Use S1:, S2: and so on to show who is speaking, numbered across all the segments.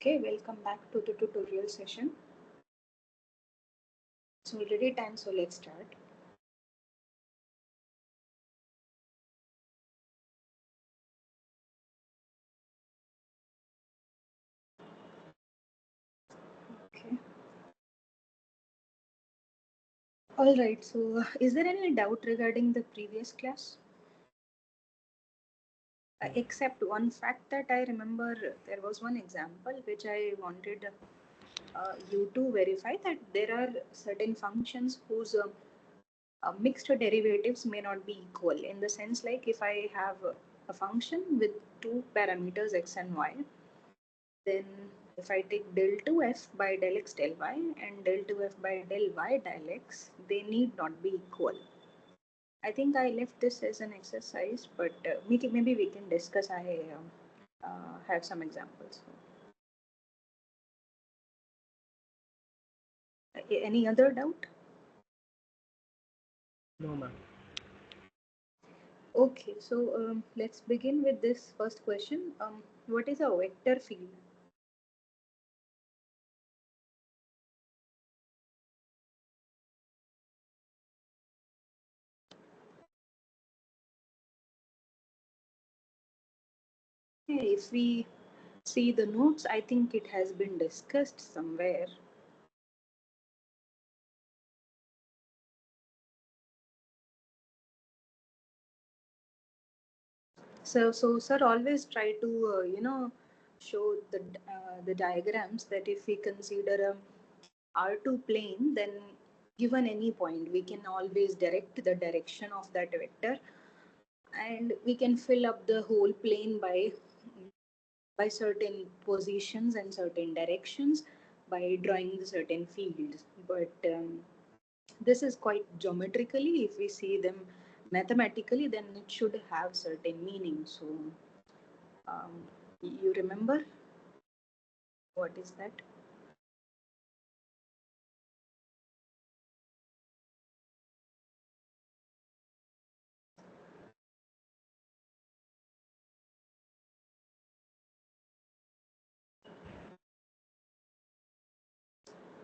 S1: Okay, welcome back to the tutorial session. It's already time, so let's start. Okay. All right, so is there any doubt regarding the previous class? Except one fact that I remember, there was one example which I wanted you to verify that there are certain functions whose mixed derivatives may not be equal, in the sense like if I have a function with two parameters x and y, then if I take del 2f by del x del y and del 2f by del y del x, they need not be equal. I think I left this as an exercise, but maybe we can discuss. I have some examples. Any other doubt?
S2: No, ma'am.
S1: Okay, so let's begin with this first question. What is a vector field? If we see the notes, I think it has been discussed somewhere. So sir, always try to show the diagrams that if we consider a R2 plane, then given any point, we can always direct the direction of that vector, and we can fill up the whole plane by certain positions and certain directions by drawing certain fields. But this is quite geometrically. If we see them mathematically, then it should have certain meaning. So you remember what is that?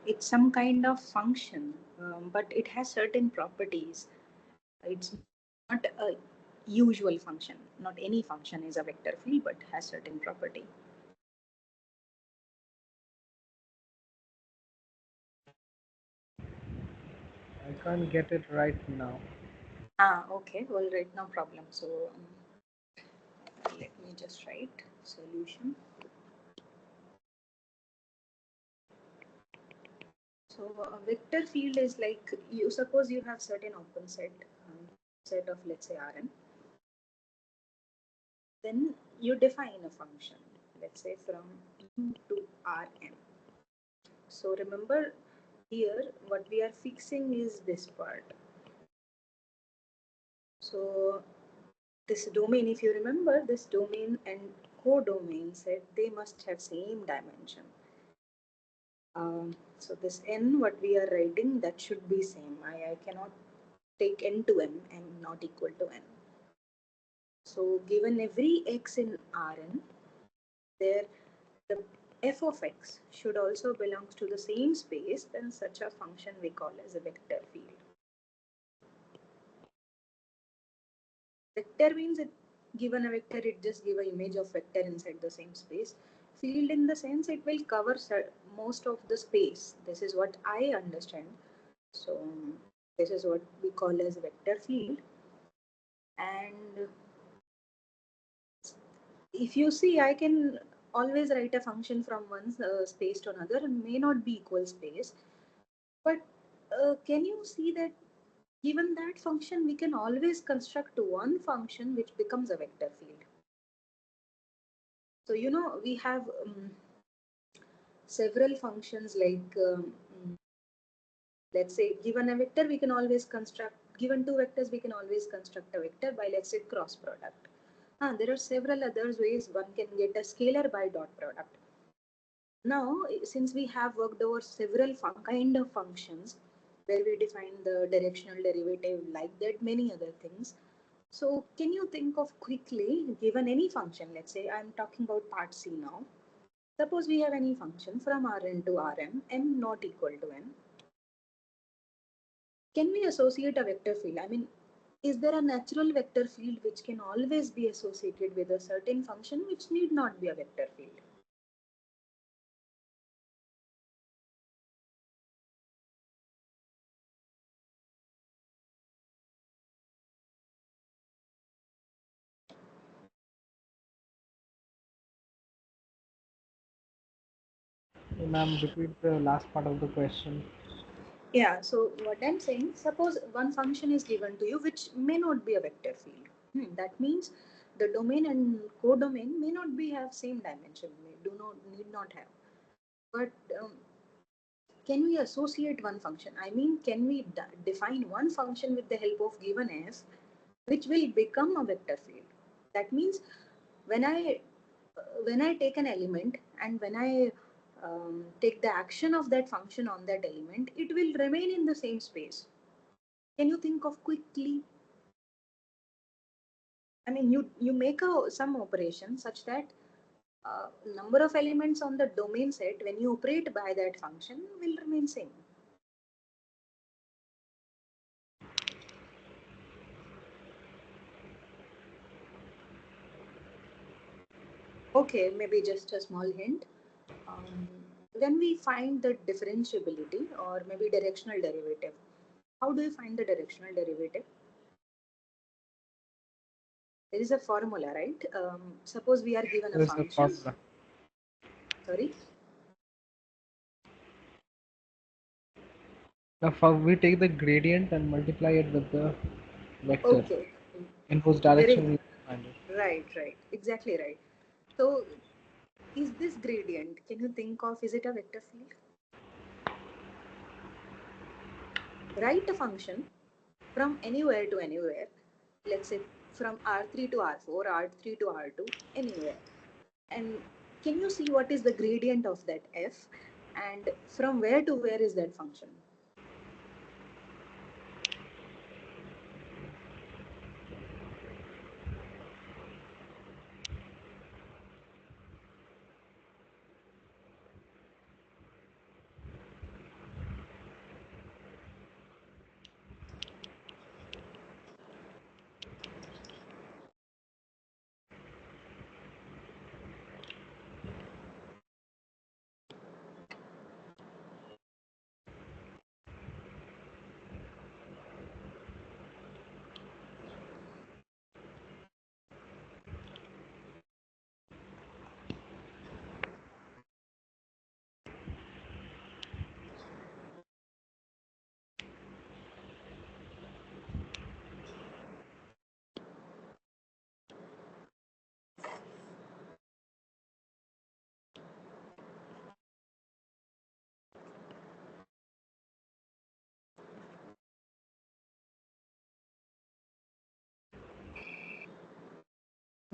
S1: It's some kind of function, but it has certain properties. It's not a usual function. Not any function is a vector field, but has certain property.
S2: I can't get it right now.
S1: Okay. All right, no problem. So let me just write solution. So a vector field is like, you suppose you have certain open set of, let's say, Rn. Then you define a function, let's say from U to Rn. So remember, here what we are fixing is this part. So this domain, if you remember, this domain and codomain set, they must have same dimension. So this n, what we are writing, that should be same. I cannot take n to m not equal to n. So given every x in Rn, there the f of x should also belongs to the same space, then such a function we call as a vector field. Vector means it, given a vector, it just give an image of vector inside the same space. Field in the sense it will cover most of the space. This is what I understand. So this is what we call as vector field. And if you see, I can always write a function from one space to another, and may not be equal space. But can you see that given that function, we can always construct one function which becomes a vector field. So, we have several functions like, let's say, given a vector, we can always construct, given two vectors, we can always construct a vector by, let's say, cross product. There are several other ways one can get a scalar by dot product. Now, since we have worked over several kind of functions where we define the directional derivative, like that, many other things. So can you think of quickly, given any function, let's say I'm talking about part C now, Suppose we have any function from Rn to Rm, m not equal to n. Can we associate a vector field? I mean, is there a natural vector field which can always be associated with a certain function which need not be a vector field?
S2: Ma'am, repeat the last part of the question.
S1: Yeah, so what I'm saying, suppose one function is given to you which may not be a vector field. That means the domain and codomain may not be have same dimension, may do not need not have. But can we associate one function? I mean, can we define one function with the help of given f, which will become a vector field? That means when I take an element and when I take the action of that function on that element, it will remain in the same space. Can you think of quickly? I mean, you make some operation such that number of elements on the domain set when you operate by that function will remain same. Okay, maybe just a small hint. When we find the differentiability or maybe directional derivative, how do you find the directional derivative? There is a formula, right? Suppose we are given a
S2: There is a
S1: function.
S2: formula.
S1: Sorry?
S2: Now, we take the gradient and multiply it with the vector
S1: Okay.
S2: in whose
S1: Very
S2: direction
S1: good.
S2: we find it.
S1: Right. Exactly right. So, is this gradient, can you think of, is it a vector field? Write a function from anywhere to anywhere. Let's say from R3 to R4, R3 to R2, anywhere. And can you see what is the gradient of that f? And from where to where is that function?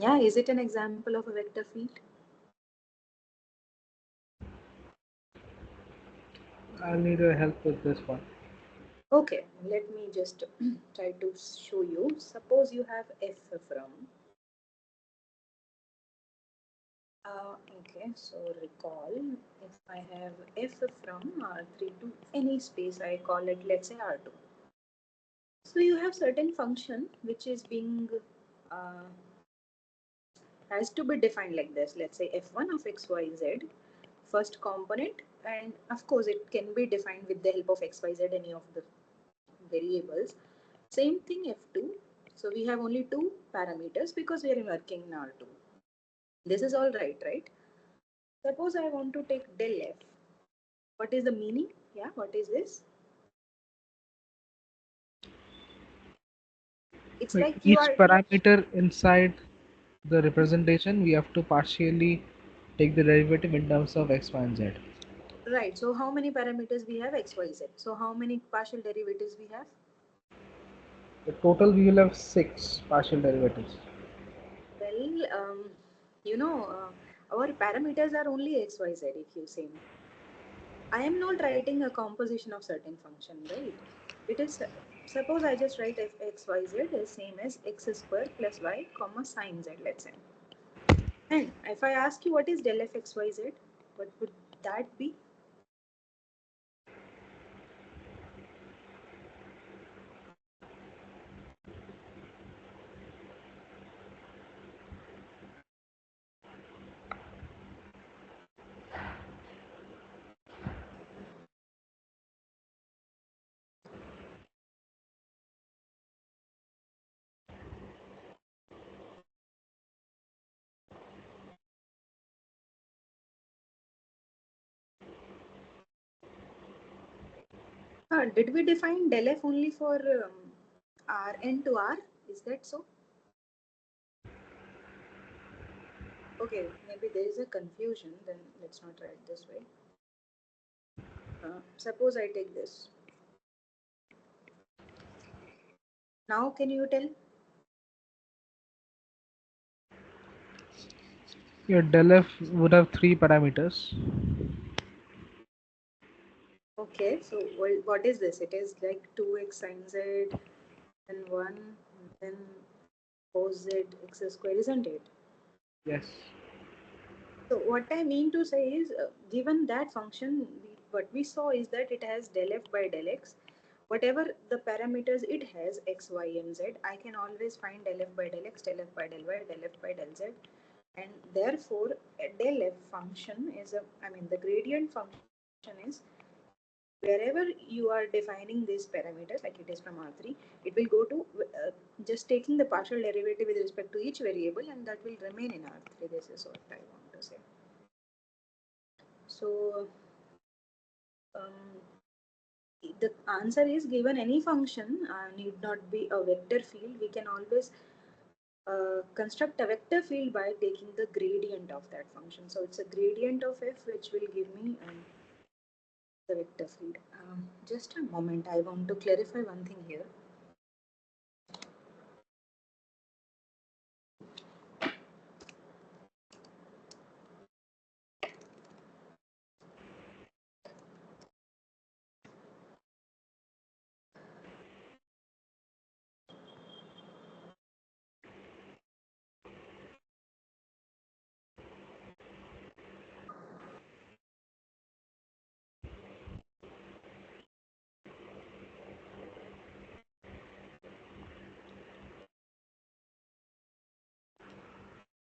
S1: Yeah, is it an example of a vector field?
S2: I'll need your help with this one.
S1: Okay, let me just try to show you. Suppose you have f from. Okay, so recall if I have f from R3 to any space, I call it, let's say, R2. So you have certain function which is being uh, has to be defined like this. Let's say f1 of xyz, first component, and of course it can be defined with the help of xyz, any of the variables. Same thing f2. So we have only two parameters because we are working in R2. This is all right, right? Suppose I want to take del f. What is the meaning? Yeah, what is this? It's
S2: Wait,
S1: like you
S2: each
S1: are,
S2: parameter inside the representation, we have to partially take the derivative in terms of x, y, and z.
S1: right. So how many parameters we have? X, Y, Z. So how many partial derivatives we have?
S2: The total we will have 6 partial derivatives.
S1: Well, you know, our parameters are only X, Y, Z, if you say. I am not writing a composition of certain function, right? It is, suppose I just write f x y z is same as x square plus y comma sine z, let's say. And if I ask you what is del f x y z, What would that be? Did we define del f only for Rn to R? Is that so? Okay, maybe there is a confusion, then let's not write this way. Suppose I take this. Now can you tell?
S2: Your del f would have three parameters.
S1: Okay, so what is this? It is like 2x sine z, then 1, then cos z x square, isn't it?
S2: Yes.
S1: So what I mean to say is, given that function, what we saw is that it has del f by del x. Whatever the parameters it has, x, y, and z, I can always find del f by del x, del f by del y, del f by del z. And therefore, a del f function is the gradient function is wherever you are defining these parameters, like it is from R3, it will go to just taking the partial derivative with respect to each variable, and that will remain in R3. This is what I want to say. So the answer is, given any function need not be a vector field, we can always construct a vector field by taking the gradient of that function. So it's a gradient of f which will give me the vector field. Just a moment, I want to clarify one thing here.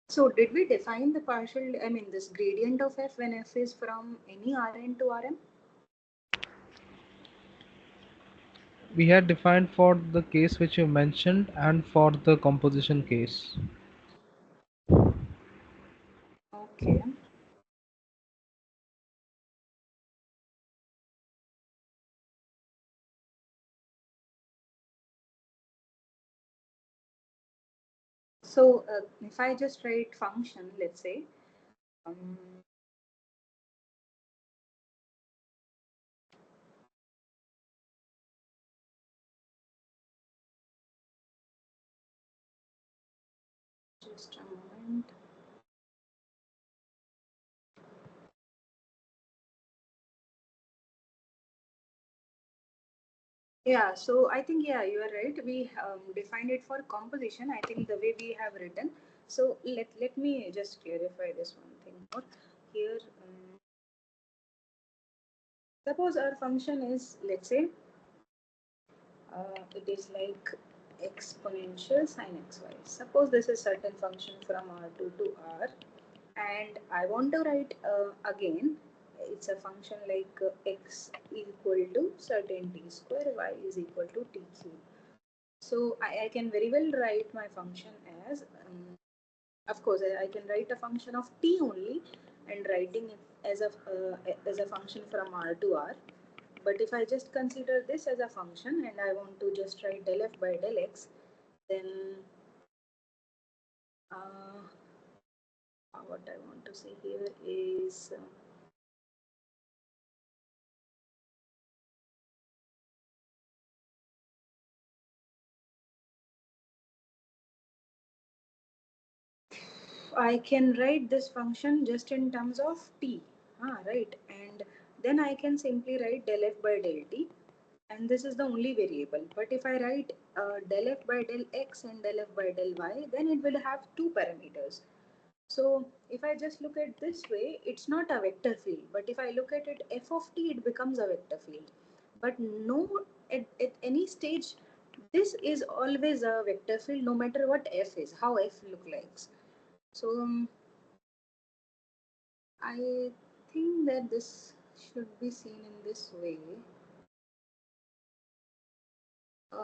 S1: So did we define the partial, this gradient of f when f is from any Rn to Rm?
S2: We had defined for the case which you mentioned and for the composition case.
S1: Okay. So if I just write function, let's say, um, just a moment. Yeah, so I think, yeah, you are right. We defined it for composition, I think the way we have written. So let me just clarify this one thing more here. Suppose our function is, let's say, it is like exponential sine xy. Suppose this is certain function from R2 to R, and I want to write again, it's a function like x equal to certain t square, y is equal to t cube. So I can very well write my function as, of course, I can write a function of t only and writing it as a function from R to R. But if I just consider this as a function and I want to just write del f by del x, then what I want to say here is, I can write this function just in terms of t, right? And then I can simply write del f by del t, and this is the only variable. But if I write del f by del x and del f by del y, then it will have two parameters. So if I just look at this way, it's not a vector field. But if I look at it f of t, it becomes a vector field. But no, at any stage, this is always a vector field, no matter what f is, how f look like. So I think that this should be seen in this way.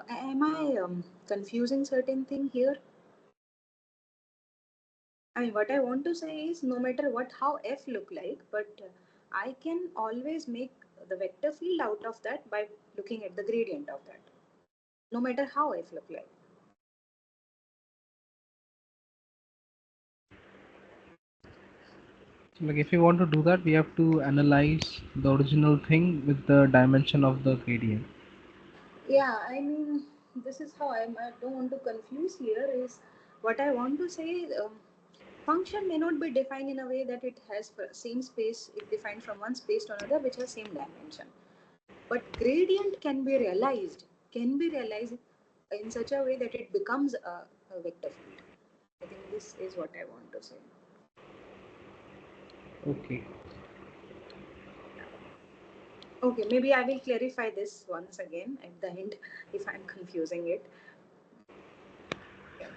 S1: Am I confusing certain thing here? I mean, what I want to say is no matter what how f look like, but I can always make the vector field out of that by looking at the gradient of that, no matter how f look like.
S2: So like if you want to do that, we have to analyze the original thing with the dimension of the gradient.
S1: Yeah, I mean, this is how I don't want to confuse here is what I want to say. Function may not be defined in a way that it has same space, it defined from one space to another, which has same dimension. But gradient can be realized in such a way that it becomes a vector field. I think this is what I want to say.
S2: Okay.
S1: Okay, maybe I will clarify this once again at the end if I'm confusing it. Yeah.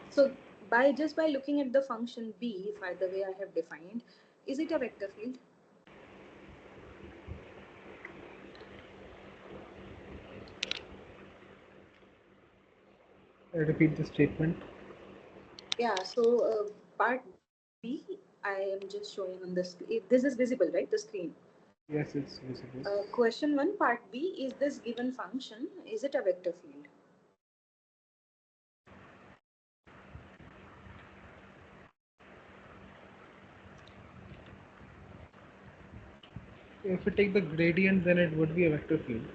S1: So by looking at the function b, by the way I have defined, is it a vector field?
S2: Repeat the statement.
S1: Yeah. So part B, I am just showing on the screen. This is visible, right? The screen.
S2: Yes, it's visible.
S1: Question 1, part B, is this given function, is it a vector field?
S2: If we take the gradient, then it would be a vector field.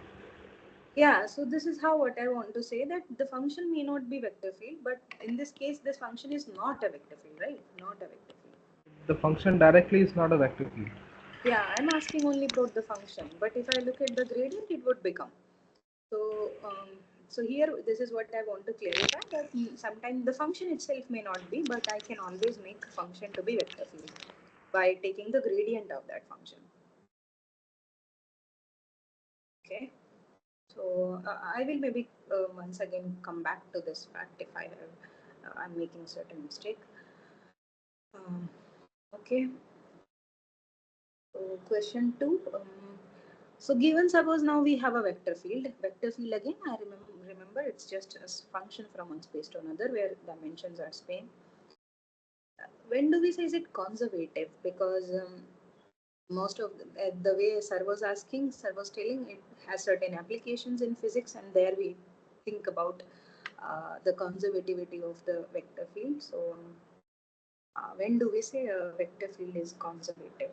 S1: Yeah, so this is how what I want to say, that the function may not be vector field, but in this case, this function is not a vector field, right? Not a vector field.
S2: The function directly is not a vector field.
S1: Yeah, I'm asking only about the function, but if I look at the gradient, it would become. So, so here, this is what I want to clarify, that sometimes the function itself may not be, but I can always make function to be vector field by taking the gradient of that function. Okay. So I will maybe once again come back to this fact if I have I'm making certain mistake. Um, okay. So question 2. So given suppose now we have a vector field. Vector field again I remember it's just a function from one space to another where dimensions are same. When do we say is it conservative? Because most of the way Sir was asking, Sir was telling it has certain applications in physics, and there we think about the conservativity of the vector field. So, when do we say a vector field is conservative?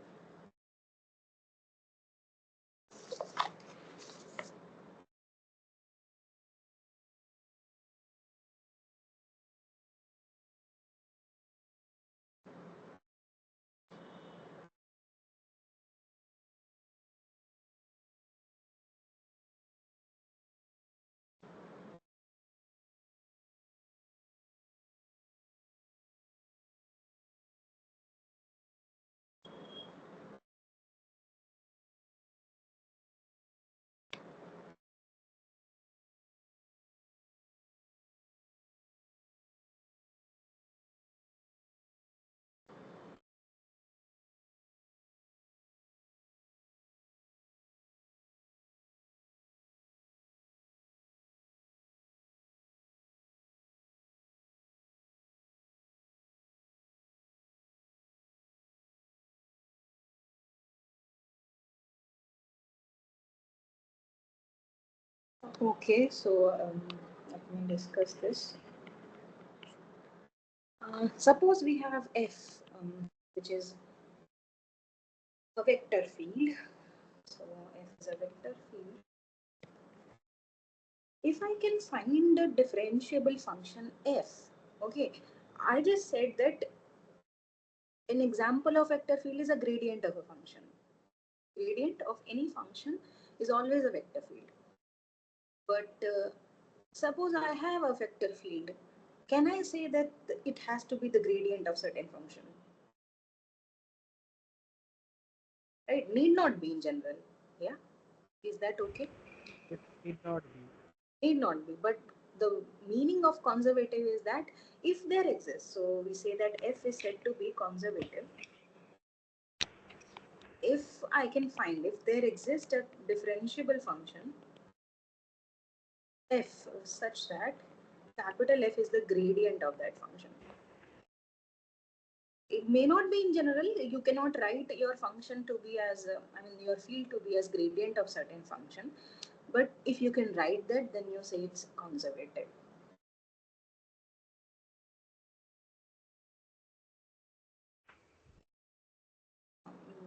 S1: Okay, so let me discuss this. Suppose we have f, which is a vector field. So f is a vector field. If I can find a differentiable function f, okay, I just said that an example of vector field is a gradient of a function. Gradient of any function is always a vector field. But suppose I have a vector field can I say that it has to be the gradient of certain function? Right? Need not be in general. Yeah. Is that okay?
S2: It need not be.
S1: Need not be. But the meaning of conservative is that if there exists, so we say that f is said to be conservative if I can find if there exists a differentiable function f such that capital F is the gradient of that function. It may not be in general, you cannot write your function to be as, your field to be as gradient of certain function. But if you can write that, then you say it's conservative.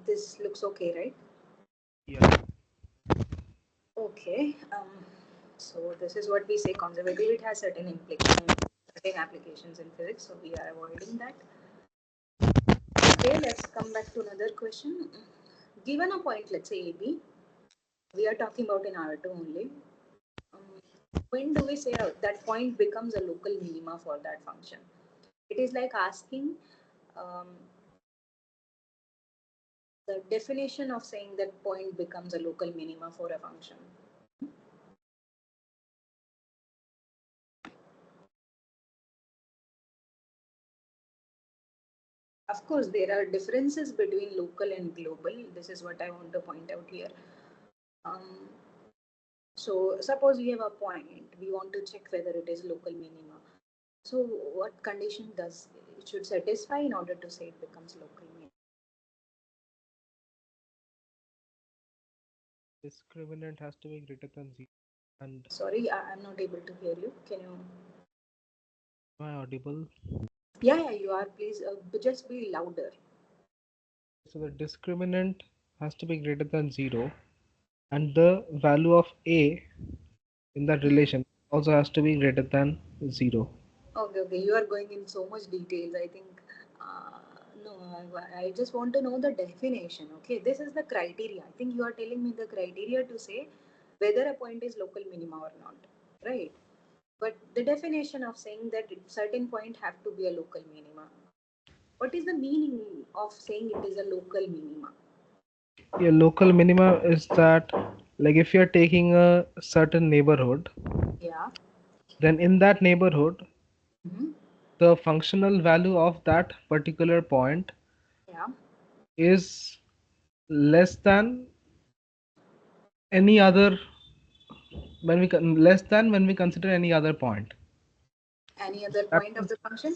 S1: This looks okay, right?
S2: Yeah.
S1: Okay. So this is what we say conservative. It has certain implications, certain applications in physics, so we are avoiding that. Okay, let's come back to another question. Given a point, let's say AB, we are talking about in R2 only. When do we say that point becomes a local minima for that function? It is like asking um, the definition of saying that point becomes a local minima for a function. Of course, there are differences between local and global. This is what I want to point out here. Um, so suppose we have a point, we want to check whether it is local minima. So what condition does it should satisfy in order to say it becomes local minima?
S2: Discriminant has to be greater than 0. And
S1: Sorry, I'm not able to hear you. Can you?
S2: am I audible?
S1: Yeah, you are. Please, but just be louder.
S2: So the discriminant has to be greater than 0, and the value of A in that relation also has to be greater than 0.
S1: Okay. You are going in so much details. I think, no, I just want to know the definition. Okay, this is the criteria. I think you are telling me the criteria to say whether a point is local minima or not, right? But the definition of saying that certain point have to be a local minima. What is the meaning of saying it is a local minima?
S2: Your local minima is that, like, if you're taking a certain neighborhood,
S1: Yeah.
S2: then in that neighborhood,
S1: Mm-hmm.
S2: the functional value of that particular point
S1: Yeah.
S2: is less than any other less than when we consider any other point.
S1: Any other
S2: That
S1: point of
S2: means
S1: the function?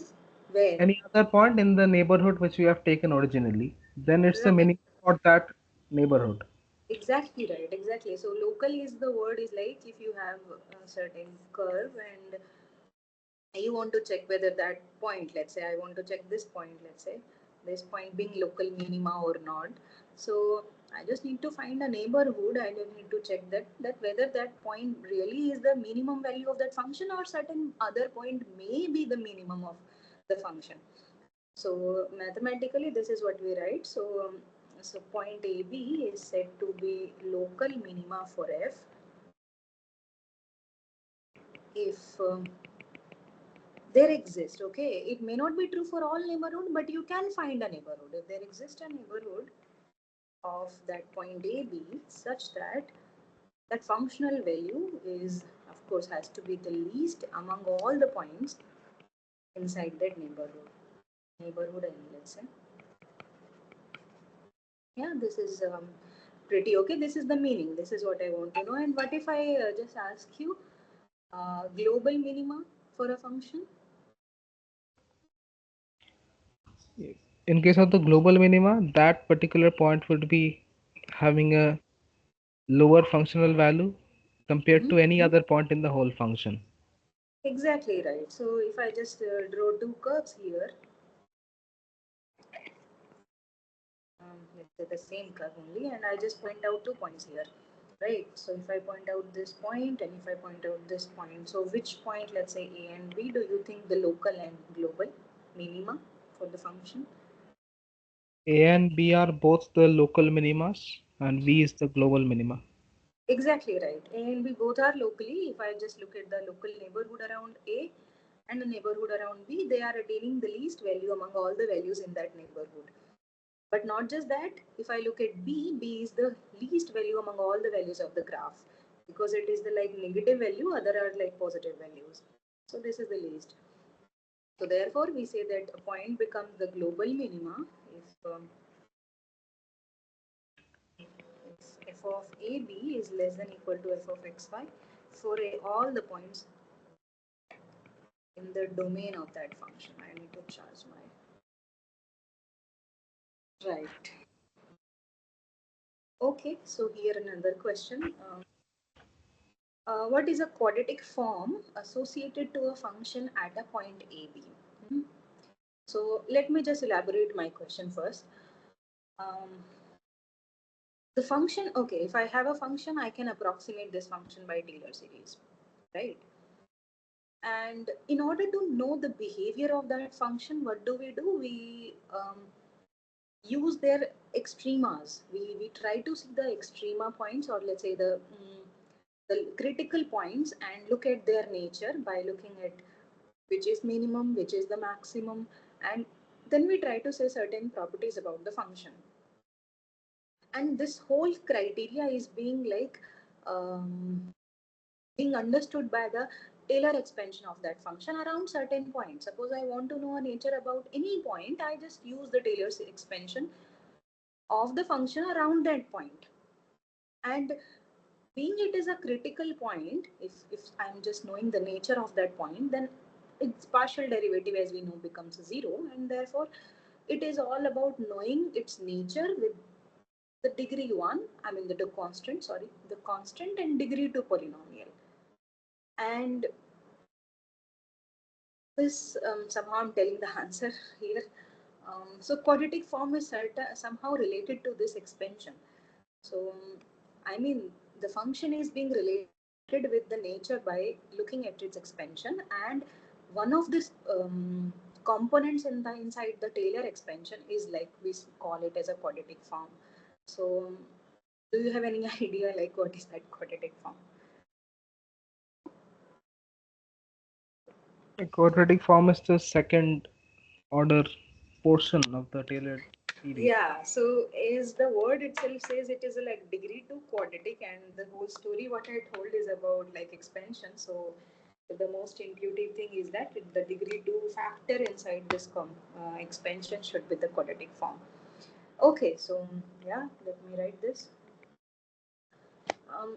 S1: Where?
S2: any other point in the neighborhood which we have taken originally, then it's the
S1: Right.
S2: minimum for that neighborhood.
S1: Exactly right. Exactly. So local is the word is like if you have a certain curve and you want to check whether that point, let's say I want to check this point, let's say this point being local minima or not. So I just need to find a neighborhood. I just need to check that whether that point really is the minimum value of that function or certain other point may be the minimum of the function. So mathematically, this is what we write. So point AB is said to be local minima for f if there exists. Okay, it may not be true for all neighborhood, but you can find a neighborhood if there exists a neighborhood of that point AB such that that functional value is, of course, has to be the least among all the points inside that neighborhood and let's say. Yeah, this is pretty okay. This is the meaning. This is what I want to know. And what if I just ask you global minima for a function?
S2: In case of the global minima, that particular point would be having a lower functional value compared
S1: Mm-hmm.
S2: to any other point in the whole function.
S1: Exactly right. So if I just draw two curves here, let's say the same curve only, and I just point out 2 points here, right? So if I point out this point and if I point out this point, so which point, let's say A and B, do you think the local and global minima for the function?
S2: A and B are both the local minimas, and B is the global minima.
S1: Exactly right. A and B both are locally. If I just look at the local neighborhood around A, and the neighborhood around B, they are attaining the least value among all the values in that neighborhood. But not just that, if I look at B, B is the least value among all the values of the graph because it is the like negative value, other are like positive values. So this is the least. So therefore, we say that a point becomes the global minima if f of AB is less than equal to f of xy for all the points in the domain of that function. I need to charge my right. Okay, so here another question. What is a quadratic form associated to a function at a point AB? So let me just elaborate my question first. The function, okay, if I have a function, I can approximate this function by Taylor series, right? And in order to know the behavior of that function, what do? We use their extremas. We try to see the extrema points, or let's say the critical points, and look at their nature by looking at which is minimum, which is the maximum, and then we try to say certain properties about the function. And this whole criteria is being like being understood by the Taylor expansion of that function around certain points. Suppose I want to know a nature about any point, I just use the Taylor's expansion of the function around that point. And being it is a critical point, if I'm just knowing the nature of that point, then its partial derivative, as we know, becomes 0, and therefore it is all about knowing its nature with the degree 1, I mean the constant, sorry, the constant and degree 2 polynomial. And this somehow I'm telling the answer here. So quadratic form is somehow related to this expansion. So I mean the function is being related with the nature by looking at its expansion, and one of these components inside the Taylor expansion is like we call it as a quadratic form. So do you have any idea like what is that quadratic form?
S2: A quadratic form is the second order portion of the Taylor series.
S1: Yeah, so as the word itself says, it is a like degree 2 quadratic, and the whole story what I told is about like expansion. So the most intuitive thing is that the degree 2 factor inside this expansion should be the quadratic form. Okay, so yeah, let me write this.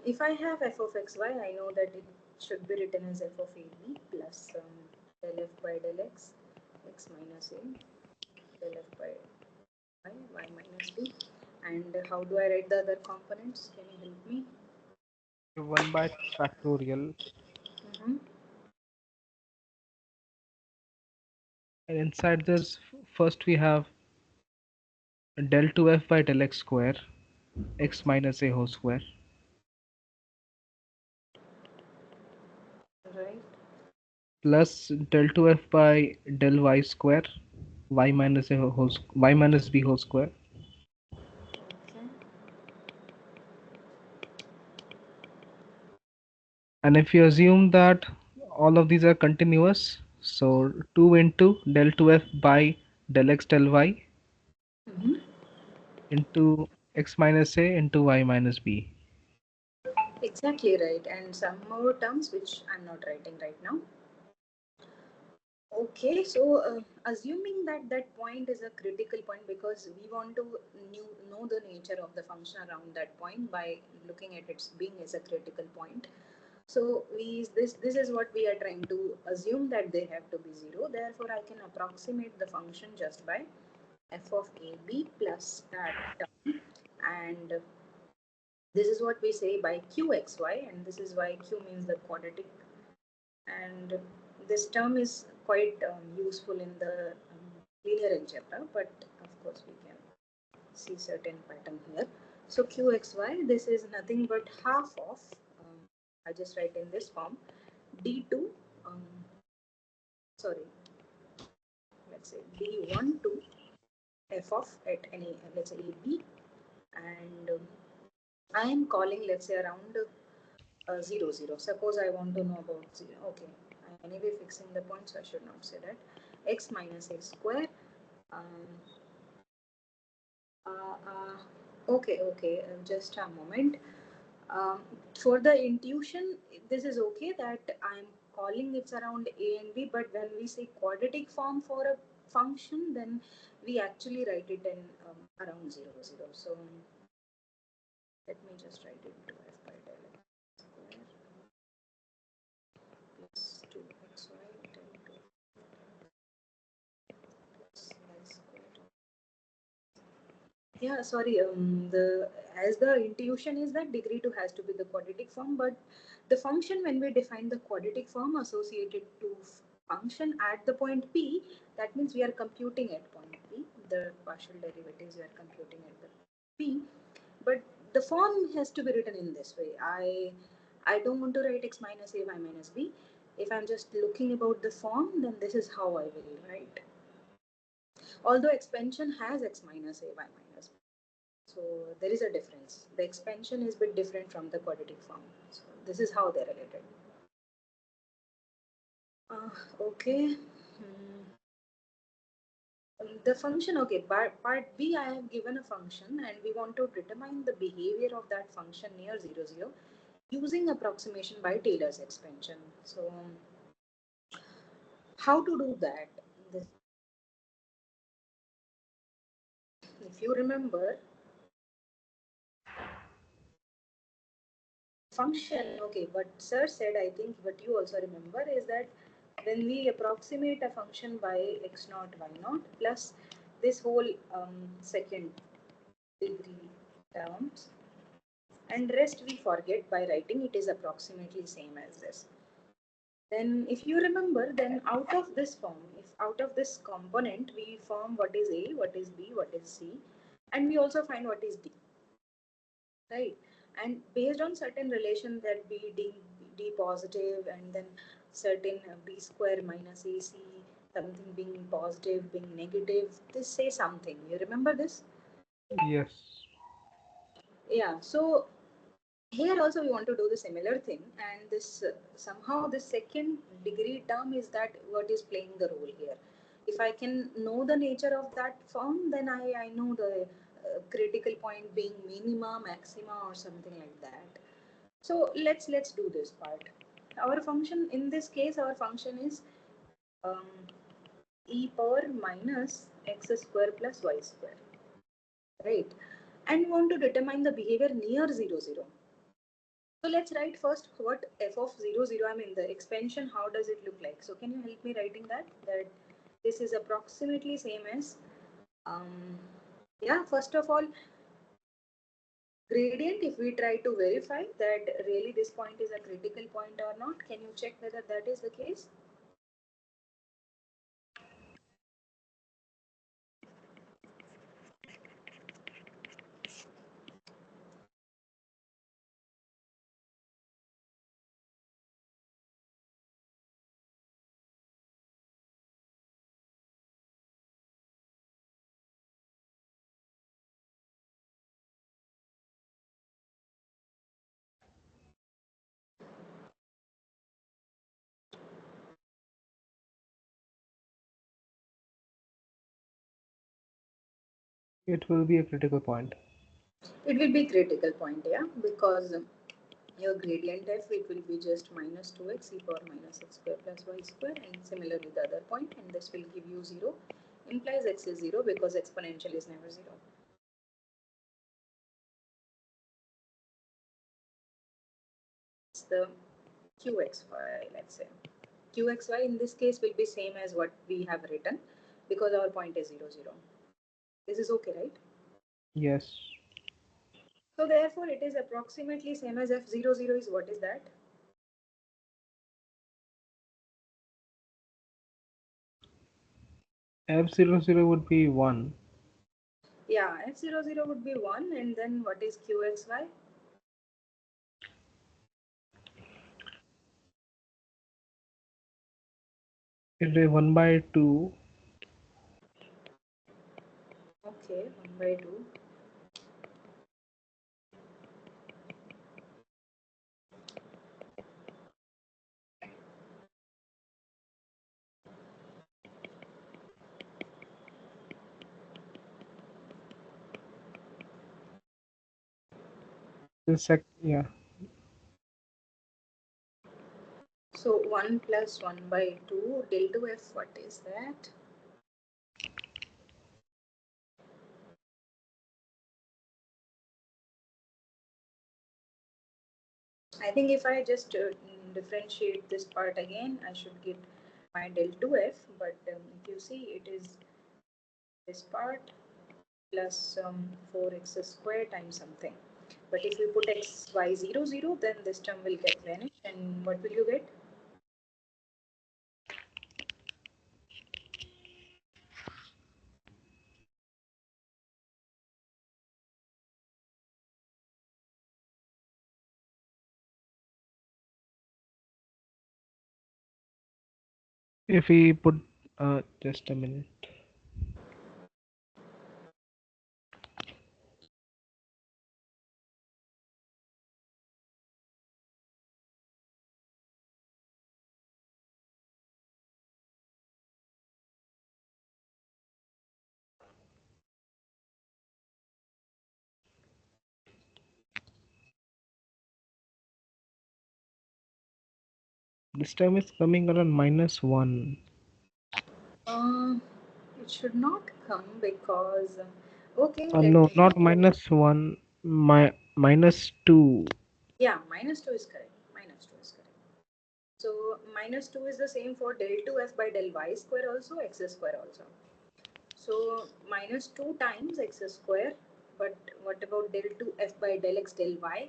S1: If I have f of xy, I know that it should be written as f of ab plus del f by del x, x minus a, del f by y minus b. And how do I write the other components? Can you help me?
S2: 1 by factorial. And inside this, first we have del 2f by del x square, x minus a whole square.
S1: Right.
S2: Plus del 2f by del y square, y minus a whole y minus b whole square.
S1: Okay.
S2: And if you assume that all of these are continuous, so 2 into del 2f by del x del y into x minus a into y minus b.
S1: Exactly right. And some more terms which I'm not writing right now. Okay, so assuming that that point is a critical point because we want to know the nature of the function around that point by looking at its being as a critical point. So this is what we are trying to assume that they have to be 0. Therefore, I can approximate the function just by f of ab plus that term, and this is what we say by qxy, and this is why q means the quadratic, and this term is quite useful in the linear algebra, but of course we can see certain pattern here. So qxy, this is nothing but half of, I just write in this form, d2, sorry, let's say d1 to f of at any, let's say ab, and I am calling, let's say, around 0, 0. Suppose I want to know about 0. Okay, anyway fixing the point, so I should not say that. X minus a square. Um, okay, just a moment. Um, for the intuition, this is okay that I'm calling it's around a and b, but when we say quadratic form for a function, then we actually write it in around 0, 0. So let me just write it into f by del x square plus 2xy del 2 plus y square. Yeah, sorry. The as the intuition is that degree 2 has to be the quadratic form, but the function when we define the quadratic form associated to function at the point P, that means we are computing at point P. The partial derivatives we are computing at the P, but the form has to be written in this way. I don't want to write x minus a y minus b. If I'm just looking about the form, then this is how I will write. Although expansion has x minus a y minus b. So there is a difference. The expansion is a bit different from the quadratic form. So this is how they're related. Okay. Hmm. The function, okay, part B, I have given a function and we want to determine the behavior of that function near 0, 0 using approximation by Taylor's expansion. So how to do that? This, if you remember, function, okay, what sir said, I think what you also remember is that when we approximate a function by x naught, y naught plus this whole second degree terms, and rest we forget by writing it is approximately same as this. Then if you remember, then out of this form, if out of this component we form what is A, what is B, what is C, and we also find what is D, right? And based on certain relation that D positive and then certain B square minus AC, something being positive, being negative, this say something. You remember this?
S2: Yes.
S1: Yeah, so here also we want to do the similar thing, and this somehow the second degree term is that what is playing the role here. If I can know the nature of that form, then I know the critical point being minima, maxima, or something like that. So let's do this part. Our function in this case, our function is um, e power minus x square plus y square, right? And we want to determine the behavior near 0, 0. So let's write first what f of 0, 0, I mean the expansion, how does it look like? So can you help me writing that? That this is approximately same as, yeah, first of all, gradient, if we try to verify that really this point is a critical point or not, can you check whether that is the case?
S2: It will be a critical point.
S1: It will be critical point, yeah, because your gradient f, it will be just minus 2x e power minus x square plus y square, and similarly the other point, and this will give you 0, implies x is 0 because exponential is never 0. It's the qxy, let's say. Qxy in this case will be same as what we have written because our point is 0, 0. This is okay, right?
S2: Yes.
S1: So therefore it is approximately same as f0, 0 is what is that?
S2: F00 would be 1.
S1: Yeah, f0, 0 would be 1, and then what is qxy?
S2: It will be 1 by 2.
S1: Okay, 1 by 2.
S2: Yeah.
S1: So 1 plus 1 by 2 del 2f, what is that? I think if I just differentiate this part again, I should get my del 2f, but if you see it is this part plus 4x square times something. But if you put x, y, 0, 0, then this term will get vanished. And what will you get?
S2: If we put just a minute. This term is coming around -1.
S1: Uh, it should not come because, okay, let
S2: No,
S1: me.
S2: not -1. -2.
S1: Yeah, minus 2 is correct. Minus 2 is correct. So minus 2 is the same for del 2f by del y square also, x square also. So minus 2 times x square, but what about del 2f by del x del y?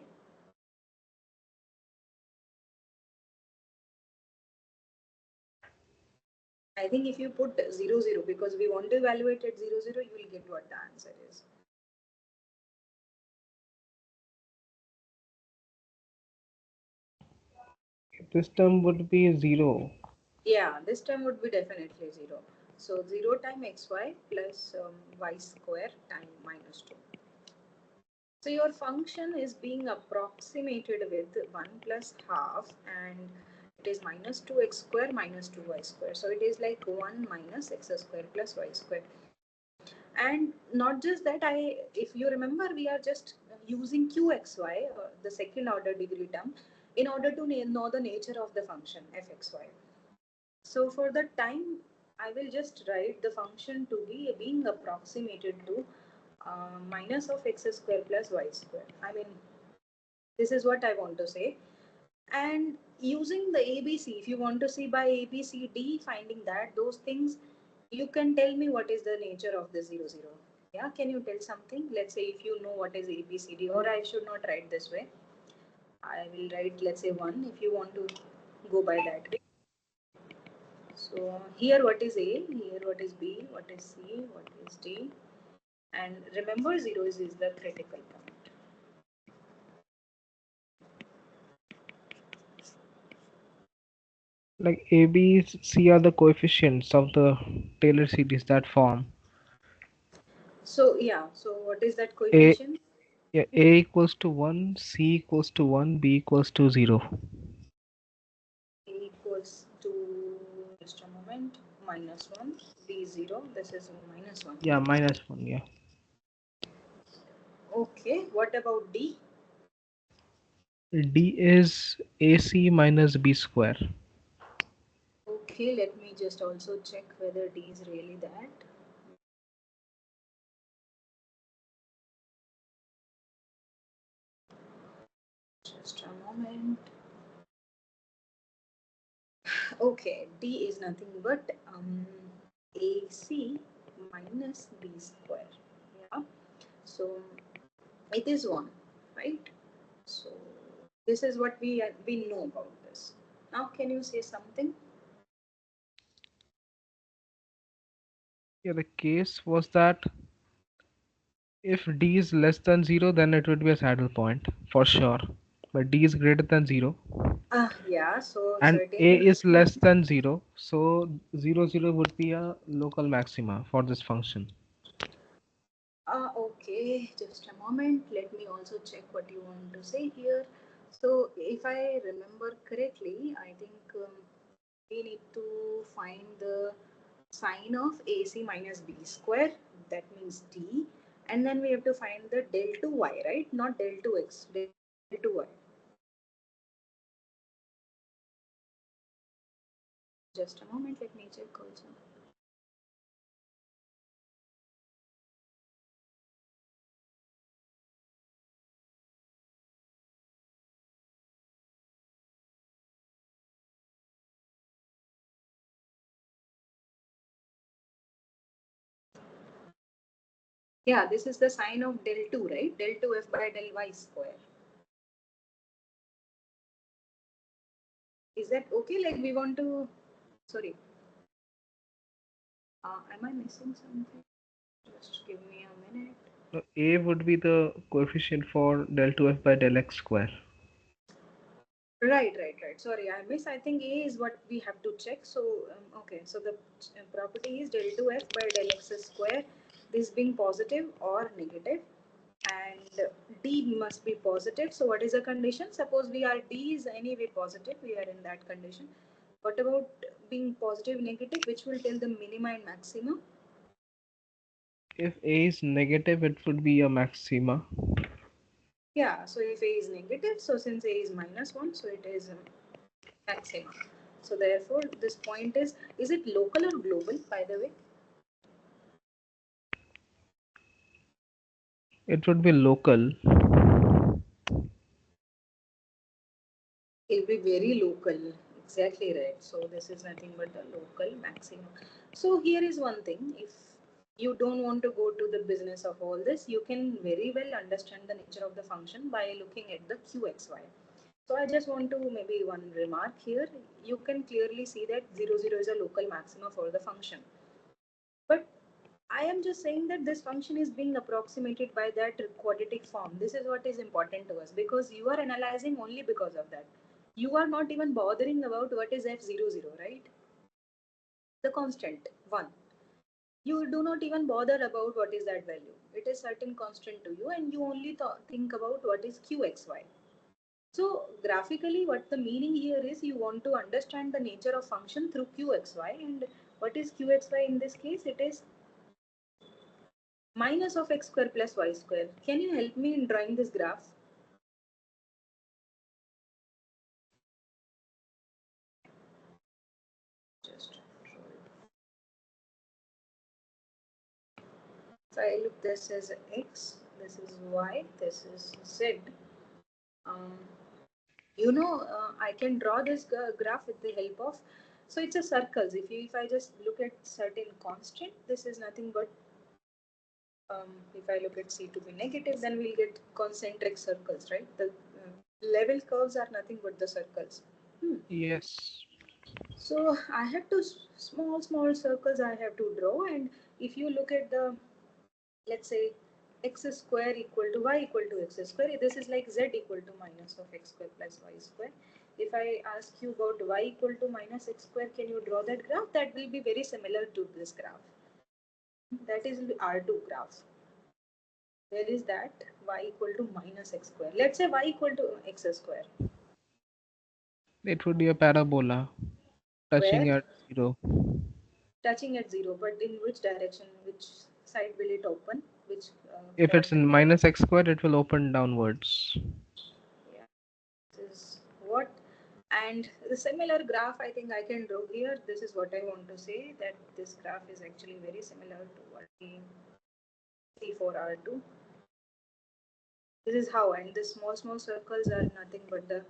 S1: I think if you put 0, 0, because we want to evaluate at 0, 0, you will get what the answer is.
S2: This term would be 0.
S1: Yeah, this term would be definitely 0. So 0 times xy plus y square times minus 2. So your function is being approximated with 1 plus half, and it is minus 2x square minus 2y square. So it is like 1 minus x square plus y square. And not just that, if you remember, we are just using qxy, the second order degree term, in order to know the nature of the function fxy. So for the time, I will just write the function to be being approximated to minus of x square plus y square. I mean, this is what I want to say. And using the ABC, if you want to see by ABCD, finding that those things, you can tell me what is the nature of the 0, 0. Yeah, can you tell something? Let's say if you know what is ABCD, or I should not write this way. I will write, let's say 1, if you want to go by that way. So here what is A, here what is B, what is C, what is D, and remember 0 is the critical point.
S2: Like A, B, C are the coefficients of the Taylor series that form.
S1: So yeah, so what is that
S2: A,
S1: coefficient?
S2: yeah, A equals to 1, C equals to 1, B equals to 0.
S1: A equals to, just a moment, minus 1, B 0, this is minus 1.
S2: Yeah, -1. Yeah.
S1: Okay, what about D?
S2: D is AC minus B square.
S1: Okay, let me just also check whether D is really that. Just a moment. Okay, D is nothing but AC minus B square. Yeah, so it is 1, right? So this is what we know about this. Now can you say something?
S2: Yeah, the case was that if D is less than 0, then it would be a saddle point for sure. But D is greater than 0
S1: Yeah, so
S2: and A
S1: certainly.
S2: is less than 0. So 0, 0 would be a local maxima for this function.
S1: Okay, just a moment. Let me also check what you want to say here. So, if I remember correctly, I think we need to find the sine of AC minus B square, that means D, and then we have to find the del 2y, right? Not del 2x. L2y. Just a moment, let me check also. Yeah, this is the sign of del 2, right? Del 2f by del y square. Is that okay? Like we want to, sorry. Am I missing something? Just give me a minute.
S2: A would be the coefficient for del 2f by del x square.
S1: Right. Sorry, I miss. I think A is what we have to check. So, okay. So the property is del 2f by del x square. This being positive or negative, and D must be positive. So, what is the condition? Suppose we are D is anyway positive. We are in that condition. What about being positive, negative? Which will tell the minima and maxima?
S2: If A is negative, it would be a maxima.
S1: Yeah. So if A is negative, so since A is -1, so it is maxima. So therefore, this point is it local or global, by the way?
S2: It would be local.
S1: It'll be very local. Exactly right. So this is nothing but a local maximum. So here is one thing. If you don't want to go to the business of all this, you can very well understand the nature of the function by looking at the qxy. So I just want to maybe one remark here. You can clearly see that 0, 0 is a local maxima for the function. But I am just saying that this function is being approximated by that quadratic form. This is what is important to us because you are analyzing only because of that. You are not even bothering about what is f00, right? The constant 1. You do not even bother about what is that value. It is certain constant to you and you only think about what is qxy. So graphically what the meaning here is you want to understand the nature of function through qxy, and what is qxy in this case? It is minus of x square plus y square. Can you help me in drawing this graph? Just draw it. So I look, this is x, this is y, this is z. Um, I can draw this graph with the help of, so it's a circles. If I just look at certain constant, this is nothing but if I look at C to be negative, then we'll get concentric circles, right? The level curves are nothing but the circles.
S2: Yes.
S1: So I have to small circles I have to draw, and if you look at the, let's say, x square equal to y equal to x square, this is like z equal to minus of x square plus y square. If I ask you about y equal to minus x square, can you draw that graph? That will be very similar to this graph. That is R2 graph. Where is that? Y equal to minus x square. Let's say y equal to x square.
S2: It would be a parabola touching
S1: Where?
S2: at 0.
S1: Touching at 0, but in which direction? Which side will it open? Which
S2: If it's
S1: quadrant?
S2: in minus x square, it will open downwards.
S1: Yeah, this is what. And the similar graph I think I can draw here. This is what I want to say, that this graph is actually very similar to what we see for R2. This is how, and the small circles are nothing but the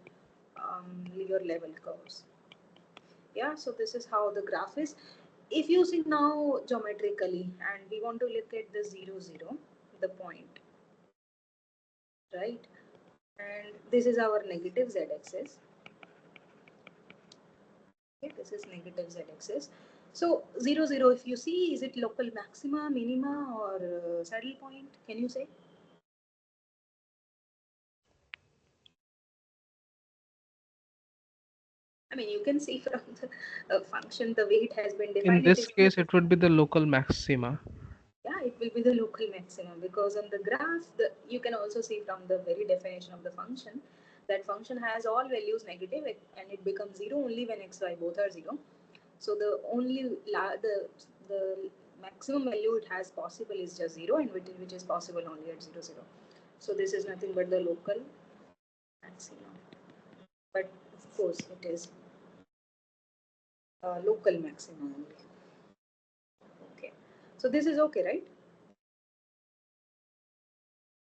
S1: your level curves. Yeah, so this is how the graph is. If you see now geometrically, and we want to look at the 0, 0, the point, right? And this is our negative z-axis. Okay, this is negative z-axis. So 0, 0, if you see, is it local maxima, minima, or saddle point? Can you say? I mean, you can see from the function, the way it has been
S2: In
S1: defined. It
S2: this
S1: is,
S2: case, it would be the local maxima.
S1: yeah, it will be the local maximum, because on the graph, you can also see from the very definition of the function that function has all values negative and it becomes 0 only when x, y both are 0. So the only the maximum value it has possible is just 0, and which is possible only at 0, 0. So this is nothing but the local maximum. But of course, it is local maximum only. Okay. So this is okay, right?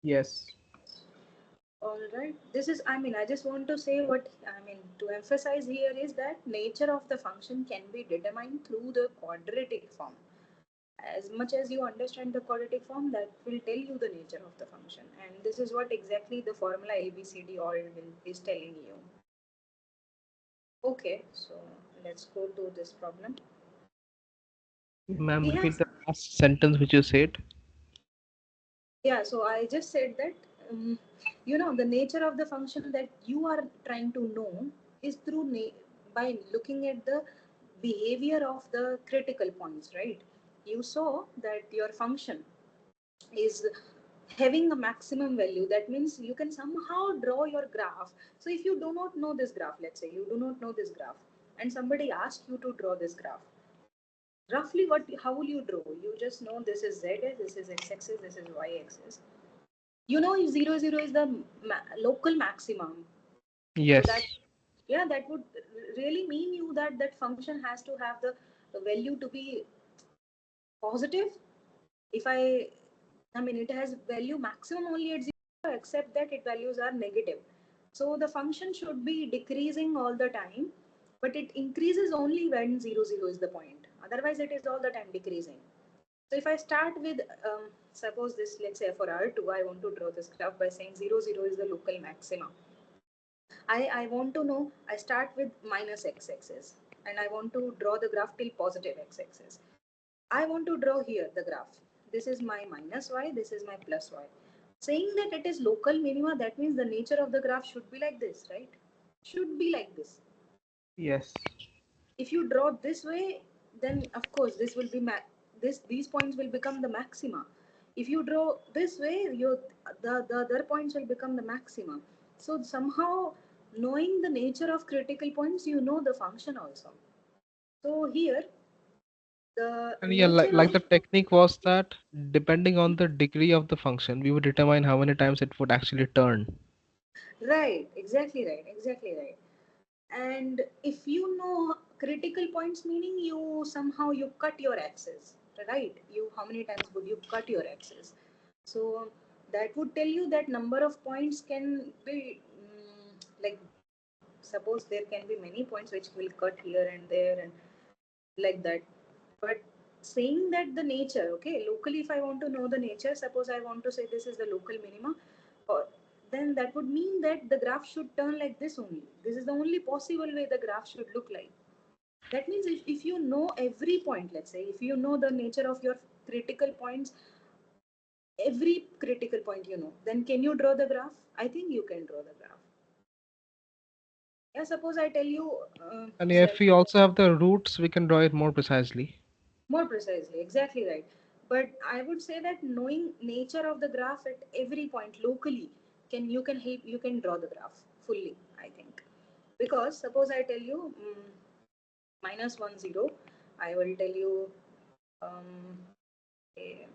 S2: Yes.
S1: All right. This is, I mean, I just want to say what, I mean, to emphasize here is that nature of the function can be determined through the quadratic form. As much as you understand the quadratic form, that will tell you the nature of the function. And this is what exactly the formula ABCD all is telling you. Okay, so let's go to this problem.
S2: Ma'am,
S1: We have,
S2: repeat the last sentence which you said.
S1: yeah, so I just said that, the nature of the function that you are trying to know is through by looking at the behavior of the critical points, right? You saw that your function is having a maximum value. That means you can somehow draw your graph. So if you do not know this graph, let's say you do not know this graph, and somebody asks you to draw this graph, roughly how will you draw? You just know this is z, this is x-axis, this is y-axis. You know, 0 0 is the local maximum. So
S2: Yes.
S1: that, yeah, that would really mean you that that function has to have the value to be positive. If I mean, it has value maximum only at 0, except that its values are negative. So the function should be decreasing all the time, but it increases only when 0 0 is the point. Otherwise, it is all the time decreasing. So if I start with, suppose this, let's say for R2, I want to draw this graph by saying 0 0 is the local maxima. I want to know, I start with minus x-axis and I want to draw the graph till positive x-axis. I want to draw here the graph. This is my minus y, this is my plus y. Saying that it is local minima, that means the nature of the graph should be like this, right? Should be like this.
S2: Yes.
S1: If you draw this way, then of course this will be these points will become the maxima. If you draw this way, the other points will become the maxima. So somehow, knowing the nature of critical points, you know the function also. So here, the
S2: And yeah,
S1: nature
S2: like
S1: of,
S2: the technique was that depending on the degree of the function, we would determine how many times it would actually turn.
S1: right, exactly right. And if you know critical points, meaning you somehow you cut your axis, right? You, how many times would you cut your axis? So that would tell you that number of points can be, like, suppose there can be many points which will cut here and there and like that. But saying that the nature, okay, locally, if I want to know the nature, suppose I want to say this is the local minima, or then that would mean that the graph should turn like this only. This is the only possible way the graph should look like. That means if you know every point, let's say, if you know the nature of your critical points, every critical point you know, then can you draw the graph? I think you can draw the graph. Yeah, suppose I tell you,
S2: And yeah,
S1: that
S2: if we also have the roots, we can draw it more precisely.
S1: more precisely, exactly right. But I would say that knowing nature of the graph at every point locally, can help, you can draw the graph fully, I think. Because suppose I tell you, minus 1 0, I will tell you, um, eh,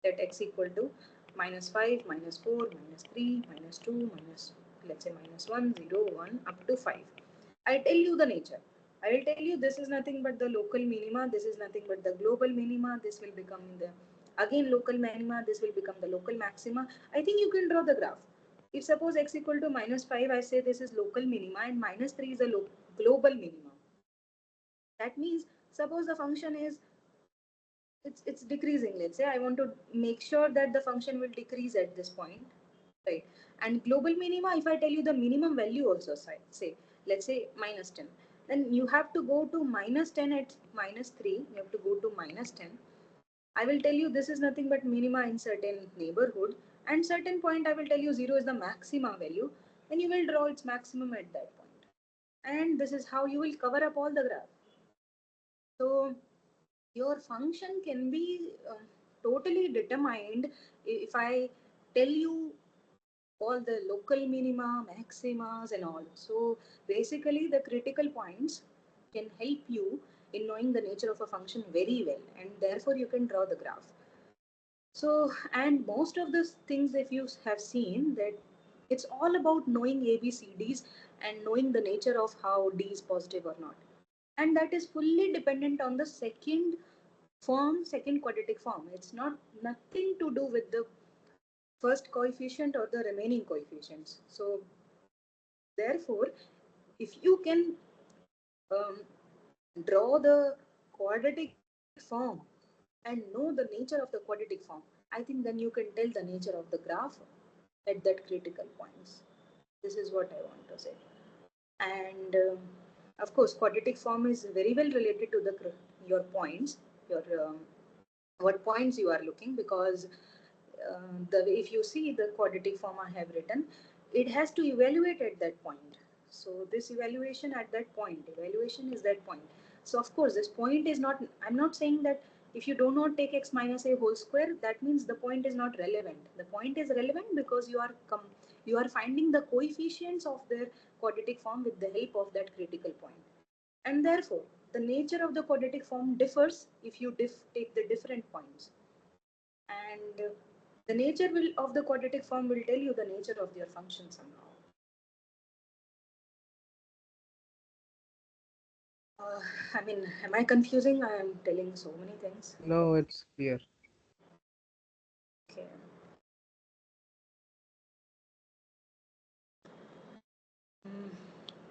S1: that x equal to minus 5, minus 4, minus 3, minus 2, minus, let's say, minus 1 0 1 up to 5. I tell you the nature. I will tell you this is nothing but the local minima, this is nothing but the global minima, this will become the again local minima, this will become the local maxima. I think you can draw the graph. If suppose x equal to minus 5, I say this is local minima and minus 3 is a global minima. That means, suppose the function is, it's decreasing. Let's say I want to make sure that the function will decrease at this point, right? And global minima, if I tell you the minimum value also, say let's say minus 10, then you have to go to minus 10 at minus 3, you have to go to minus 10. I will tell you this is nothing but minima in certain neighborhood, and certain point I will tell you 0 is the maximum value, then you will draw its maximum at that point. And this is how you will cover up all the graph. So your function can be totally determined if I tell you all the local minima, maximas, and all. So basically, the critical points can help you in knowing the nature of a function very well, and therefore you can draw the graph. So, and most of the things, if you have seen that It's all about knowing ABCDs and knowing the nature of how D is positive or not. And that is fully dependent on the second quadratic form. It's not nothing to do with the first coefficient or the remaining coefficients. So therefore, if you can um, draw the quadratic form and know the nature of the quadratic form, I think then you can tell the nature of the graph at that critical points. This is what I want to say. And of course, quadratic form is very well related to the your points, your what points you are looking, because if you see the quadratic form I have written, it has to evaluate at that point. So this evaluation is that point. So of course, this point is not, I'm not saying that if you do not take x minus a whole square, that means the point is not relevant. The point is relevant because you are finding the coefficients of their quadratic form with the help of that critical point. And therefore, the nature of the quadratic form differs if you take the different points. And the nature of the quadratic form will tell you the nature of your function somehow. I mean, am I confusing? I am telling so many things.
S2: No, it's clear.
S1: Okay.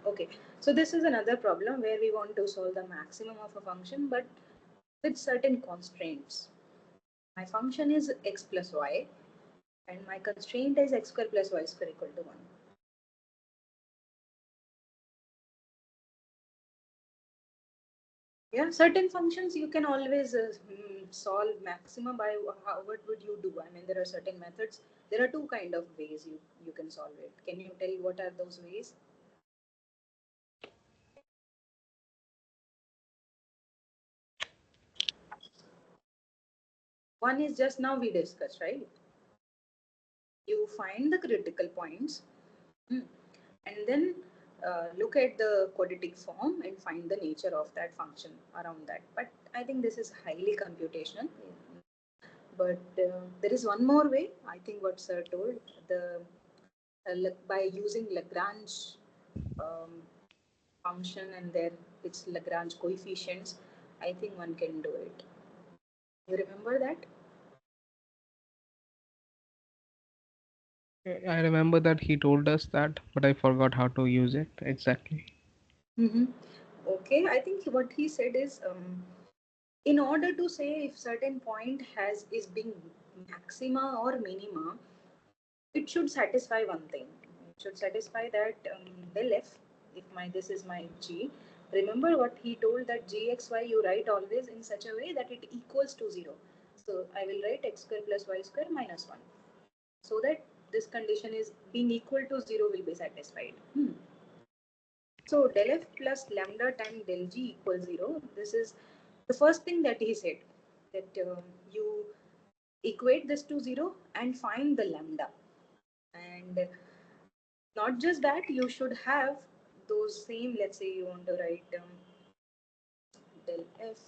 S1: Okay, so this is another problem where we want to solve the maximum of a function, but with certain constraints. My function is x plus y, and my constraint is x square plus y square equal to 1. Yeah, certain functions you can always solve maximum by what would you do? I mean, there are certain methods. There are two kind of ways you can solve it. Can you tell what are those ways? One is just now we discussed, right? You find the critical points, and then look at the quadratic form and find the nature of that function around that. But I think this is highly computational. But there is one more way. I think what sir told, the by using Lagrange um, function and then its Lagrange coefficients, I think one can do it. You remember that?
S2: I remember that he told us that, but I forgot how to use it exactly.
S1: Mm-hmm. Okay, I think what he said is, in order to say if certain point is being maxima or minima, it should satisfy one thing. It should satisfy that del f, if my this is my g. Remember what he told, that gxy you write always in such a way that it equals to 0. So I will write x square plus y square minus 1. So that this condition is being equal to 0 will be satisfied. So del f plus lambda times del g equals 0. This is the first thing that he said, that you equate this to 0 and find the lambda. And not just that, you should have those same, let's say you want to write del f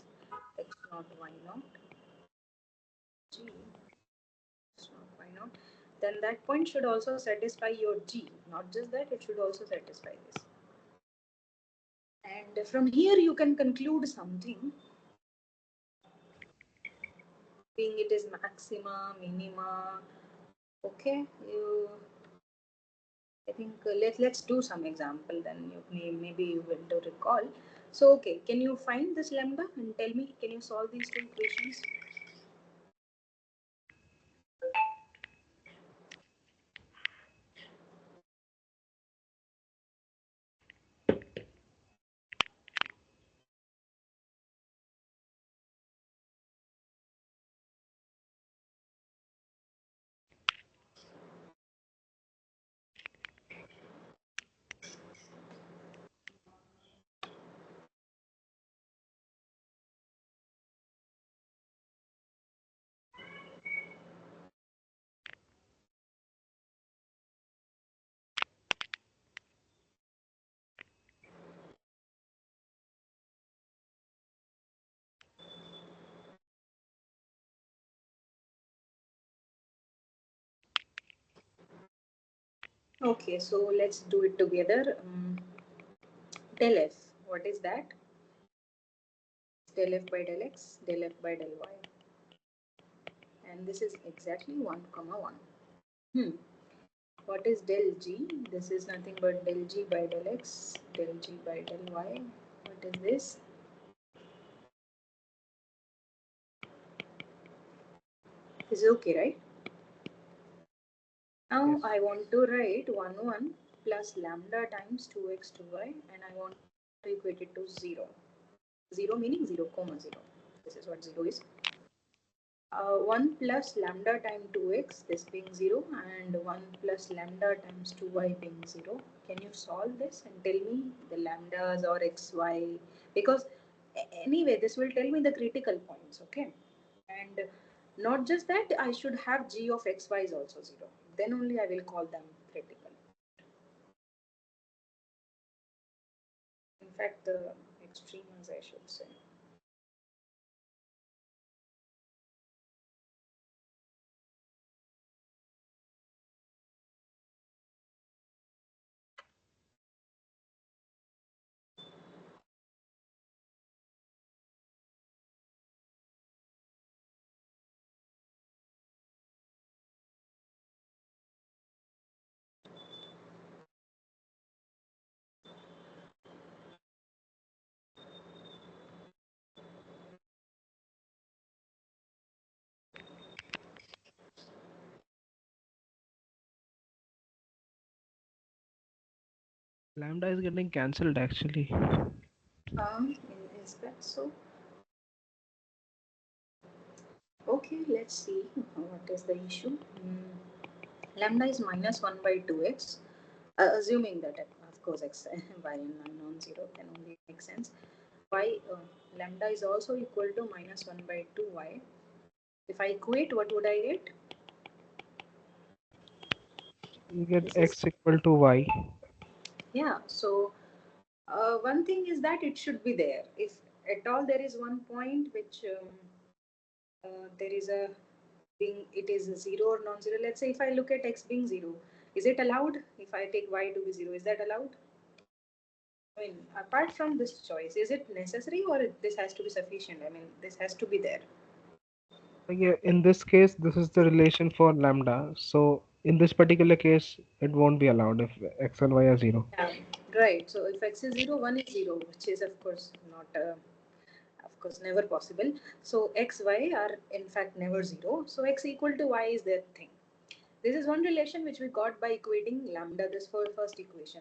S1: x naught y naught g x naught y naught, then that point should also satisfy your g. Not just that, it should also satisfy this. And from here you can conclude something, being it is maxima, minima. Okay, you. I think let's do some example. Then maybe you will to recall. So okay, can you find this lambda and tell me? Can you solve these two equations? Okay, so let's do it together. Del f, what is that? Del f by del x, del f by del y. And this is exactly 1 comma 1. Hmm. What is del g? This is nothing but del g by del x, del g by del y. What is this? This is okay, right? Now
S2: Yes.
S1: I want to write 1 1 plus lambda times 2x 2y, and I want to equate it to 0. 0 meaning 0 comma 0. This is what 0 is. 1 plus lambda times 2x, this being 0, and 1 plus lambda times 2y being 0. Can you solve this and tell me the lambdas or xy? Because anyway, this will tell me the critical points, okay? And not just that, I should have g of xy is also 0. Then only I will call them critical. In fact, the extremes, I should say.
S2: Lambda is getting cancelled actually.
S1: Is that so? Okay, let's see what is the issue. Lambda is minus 1 by 2x, assuming that, of course, x y and non-zero can only make sense. Y lambda is also equal to minus 1 by 2y. If I equate, what would I get?
S2: You get
S1: This is,
S2: x equal to y.
S1: yeah, so one thing is that it should be there. If at all there is one point which there is a being, it is a 0 or non-zero. Let's say if I look at x being 0, is it allowed? If I take y to be 0, is that allowed? I mean, apart from this choice, is it necessary or this has to be sufficient? I mean, this has to be there.
S2: Yeah, in this case, this is the relation for lambda. So in this particular case, it won't be allowed if x and y are 0.
S1: Yeah, right. So if x is 0, 1 is 0, which is of course not, of course, never possible. So x, y are in fact never 0. So x equal to y is the thing. This is one relation which we got by equating lambda, this for first equation.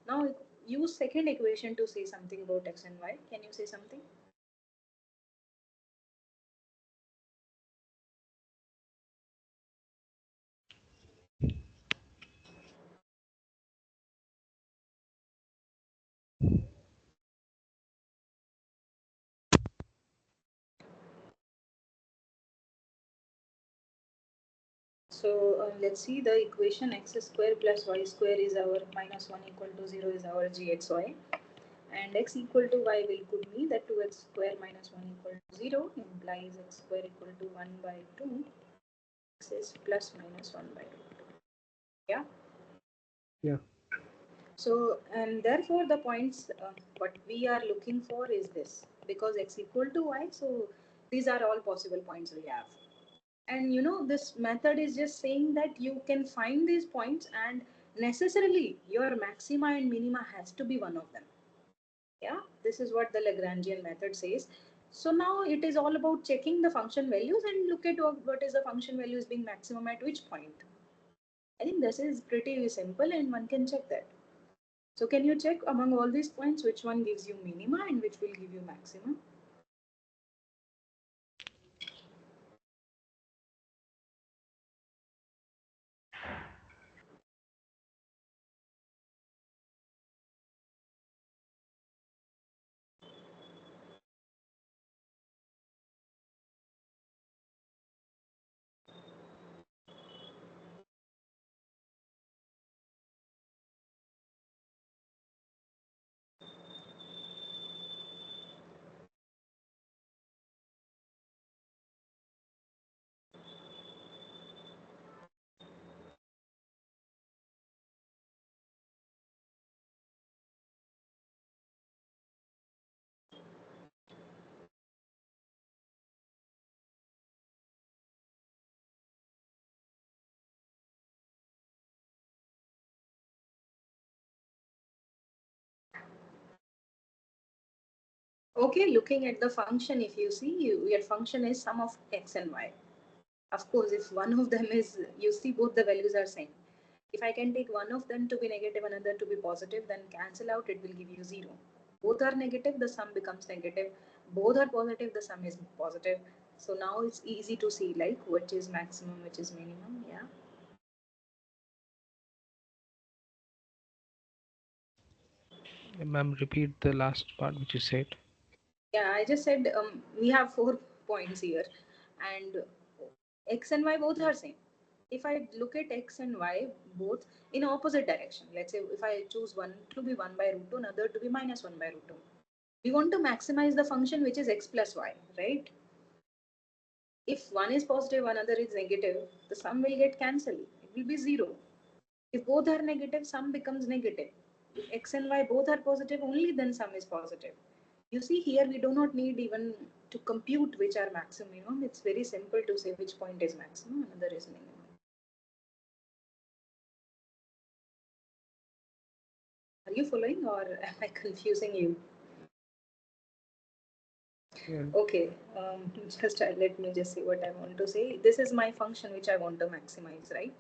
S1: Now use second equation to say something about x and y. Can you say something? So let's see the equation x square plus y square is our minus 1 equal to 0 is our gxy, and x equal to y will give me that 2x square minus 1 equal to 0 implies x square equal to 1 by 2, x is plus minus 1 by 2. Yeah.
S2: Yeah.
S1: So, and therefore the points what we are looking for is this, because x equal to y, so these are all possible points we have. And you know, this method is just saying that you can find these points and necessarily your maxima and minima has to be one of them. Yeah, this is what the Lagrangian method says. So now it is all about checking the function values and look at what is the function values being maximum at which point. I think this is pretty simple and one can check that. So can you check among all these points which one gives you minima and which will give you maximum? Okay, looking at the function, if you see, your function is sum of x and y. Of course, if one of them is, you see both the values are same. If I can take one of them to be negative, another to be positive, then cancel out, it will give you 0. Both are negative, the sum becomes negative. Both are positive, the sum is positive. So now it's easy to see like which is maximum, which is minimum. Yeah.
S2: Ma'am, repeat the last part which you said.
S1: Yeah, I just said we have 4 points here, and x and y both are same. If I look at x and y both in opposite direction, let's say if I choose one to be 1 by root 2, another to be minus 1 by root 2, we want to maximize the function which is x plus y, right? If one is positive, another is negative, the sum will get cancelled. It will be 0. If both are negative, sum becomes negative. If x and y both are positive, only then sum is positive. You see here, we do not need even to compute which are maximum, minimum. It's very simple to say which point is maximum, another is minimum. Are you following or am I confusing you?
S2: Yeah.
S1: Okay, just let me just say what I want to say. This is my function which I want to maximize, right?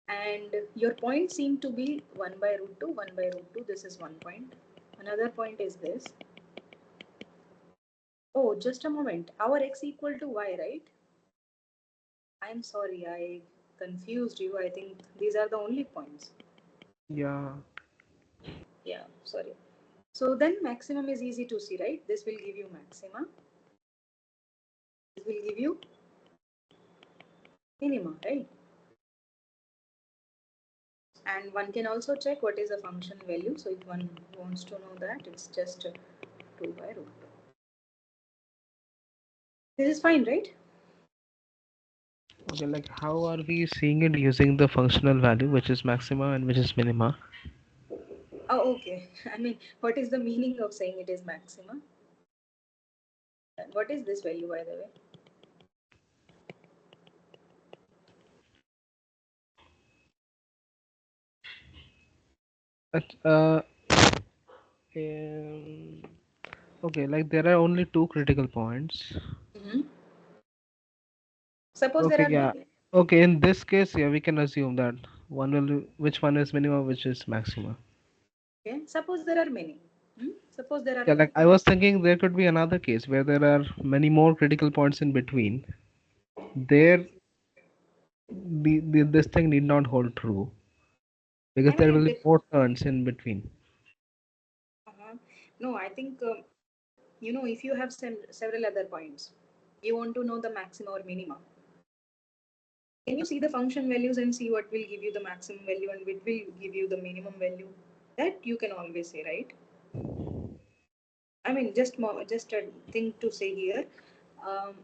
S1: And your points seem to be 1 by root 2, 1 by root 2. This is one point. Another point is this. Oh, just a moment. Our x equal to y, right? I'm sorry, I confused you. I think these are the only points.
S2: Yeah.
S1: Yeah, sorry. So then maximum is easy to see, right? This will give you maxima. This will give you minima, right? And one can also check what is the function value. So if one wants to know that, it's just 2 by root 2. This is fine, right?
S2: Okay, like how are we seeing it using the functional value, which is maxima and which is minima?
S1: Oh, okay. I mean, what is the meaning of saying it is maxima? And what is this value, by the way?
S2: But, um, okay, like there are only two critical points.
S1: Mm-hmm. Suppose there
S2: Okay,
S1: are
S2: yeah.
S1: many.
S2: Okay, in this case, yeah, we can assume that one will, which one is minima, which is maxima.
S1: Okay. Suppose there are many. Suppose there are
S2: Yeah, like
S1: many.
S2: I was thinking there could be another case where there are many more critical points in between. There, this thing need not hold true because
S1: I mean,
S2: there will
S1: it
S2: be more turns in between.
S1: no, I think, if you have several other points, you want to know the maxima or minima. Can you see the function values and see what will give you the maximum value and which will give you the minimum value? That you can always say, right? I mean, just a thing to say here. Um,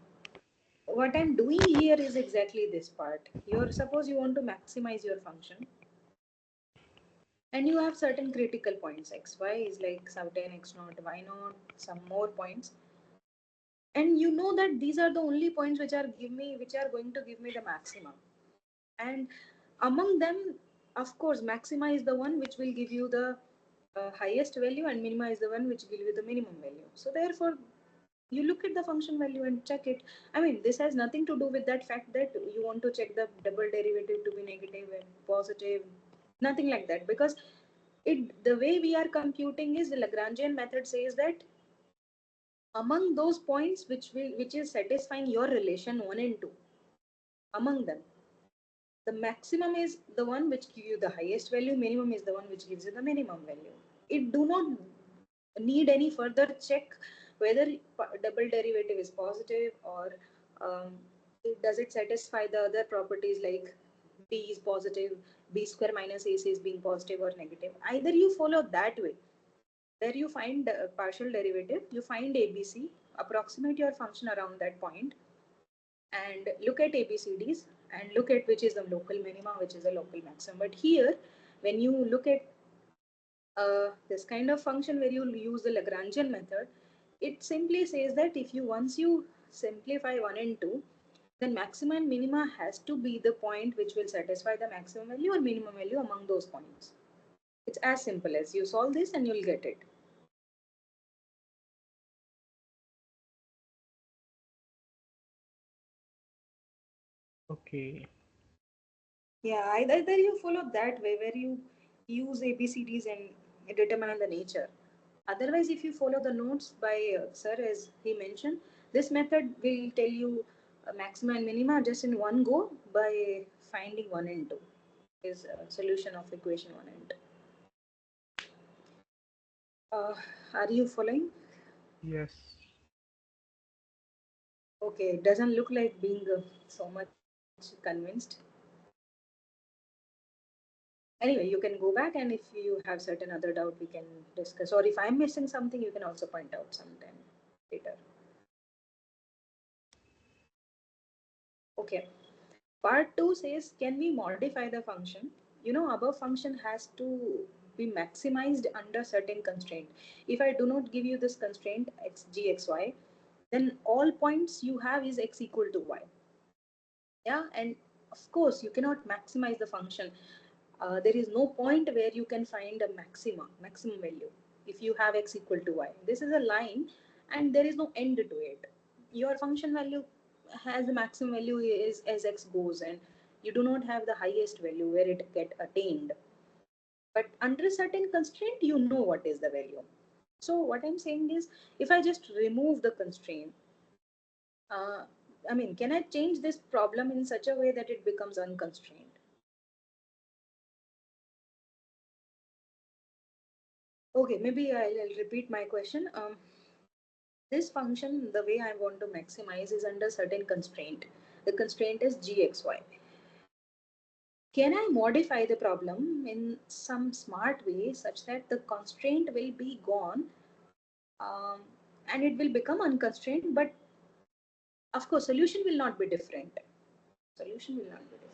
S1: what I'm doing here is exactly this part. Suppose you want to maximize your function, and you have certain critical points. X, y is like certain x naught, y naught, some more points, and you know that these are the only points which are going to give me the maximum. And among them, of course, maxima is the one which will give you the highest value, and minima is the one which will give you the minimum value. So therefore, you look at the function value and check it. I mean, this has nothing to do with that fact that you want to check the double derivative to be negative and positive, nothing like that, because the way we are computing is the Lagrangian method says that among those points which is satisfying your relation 1 and 2, among them, the maximum is the one which gives you the highest value, minimum is the one which gives you the minimum value. It do not need any further check whether double derivative is positive or um, does it satisfy the other properties like b is positive, b square minus ac is being positive or negative. Either you follow that way where you find partial derivative, you find abc, approximate your function around that point, and look at ABCDs and look at which is the local minima, which is the local maximum. But here, when you look at this kind of function where you use the Lagrangian method, it simply says that if you once you simplify 1 and 2, then maximum and minima has to be the point which will satisfy the maximum value or minimum value among those points. It's as simple as you solve this and you'll get it.
S2: Okay.
S1: Yeah, either you follow that way where you use ABCDs and determine the nature. Otherwise, if you follow the notes by sir, as he mentioned, this method will tell you maxima and minima just in one go by finding 1 and 2 is a solution of equation 1 and 2. Are you following?
S2: Yes.
S1: Okay, it doesn't look like being so much convinced. Anyway, you can go back, and if you have certain other doubt, we can discuss. Or if I'm missing something, you can also point out sometime later. Okay. Part 2 says, can we modify the function? You know, above function has to be maximized under certain constraint. If I do not give you this constraint x, g, x, y, then all points you have is x equal to y. Yeah, and of course, you cannot maximize the function. There is no point where you can find a maximum value if you have x equal to y. This is a line and there is no end to it. Your function value has the maximum value is as x goes, and you do not have the highest value where it get attained. But under a certain constraint, you know what is the value. So what I'm saying is, if I just remove the constraint, uh, I mean, can I change this problem in such a way that it becomes unconstrained? Okay, maybe I'll repeat my question. This function, the way I want to maximize is under certain constraint. The constraint is gxy. Can I modify the problem in some smart way such that the constraint will be gone, um, and it will become unconstrained, but of course, solution will not be different. Solution will not be different.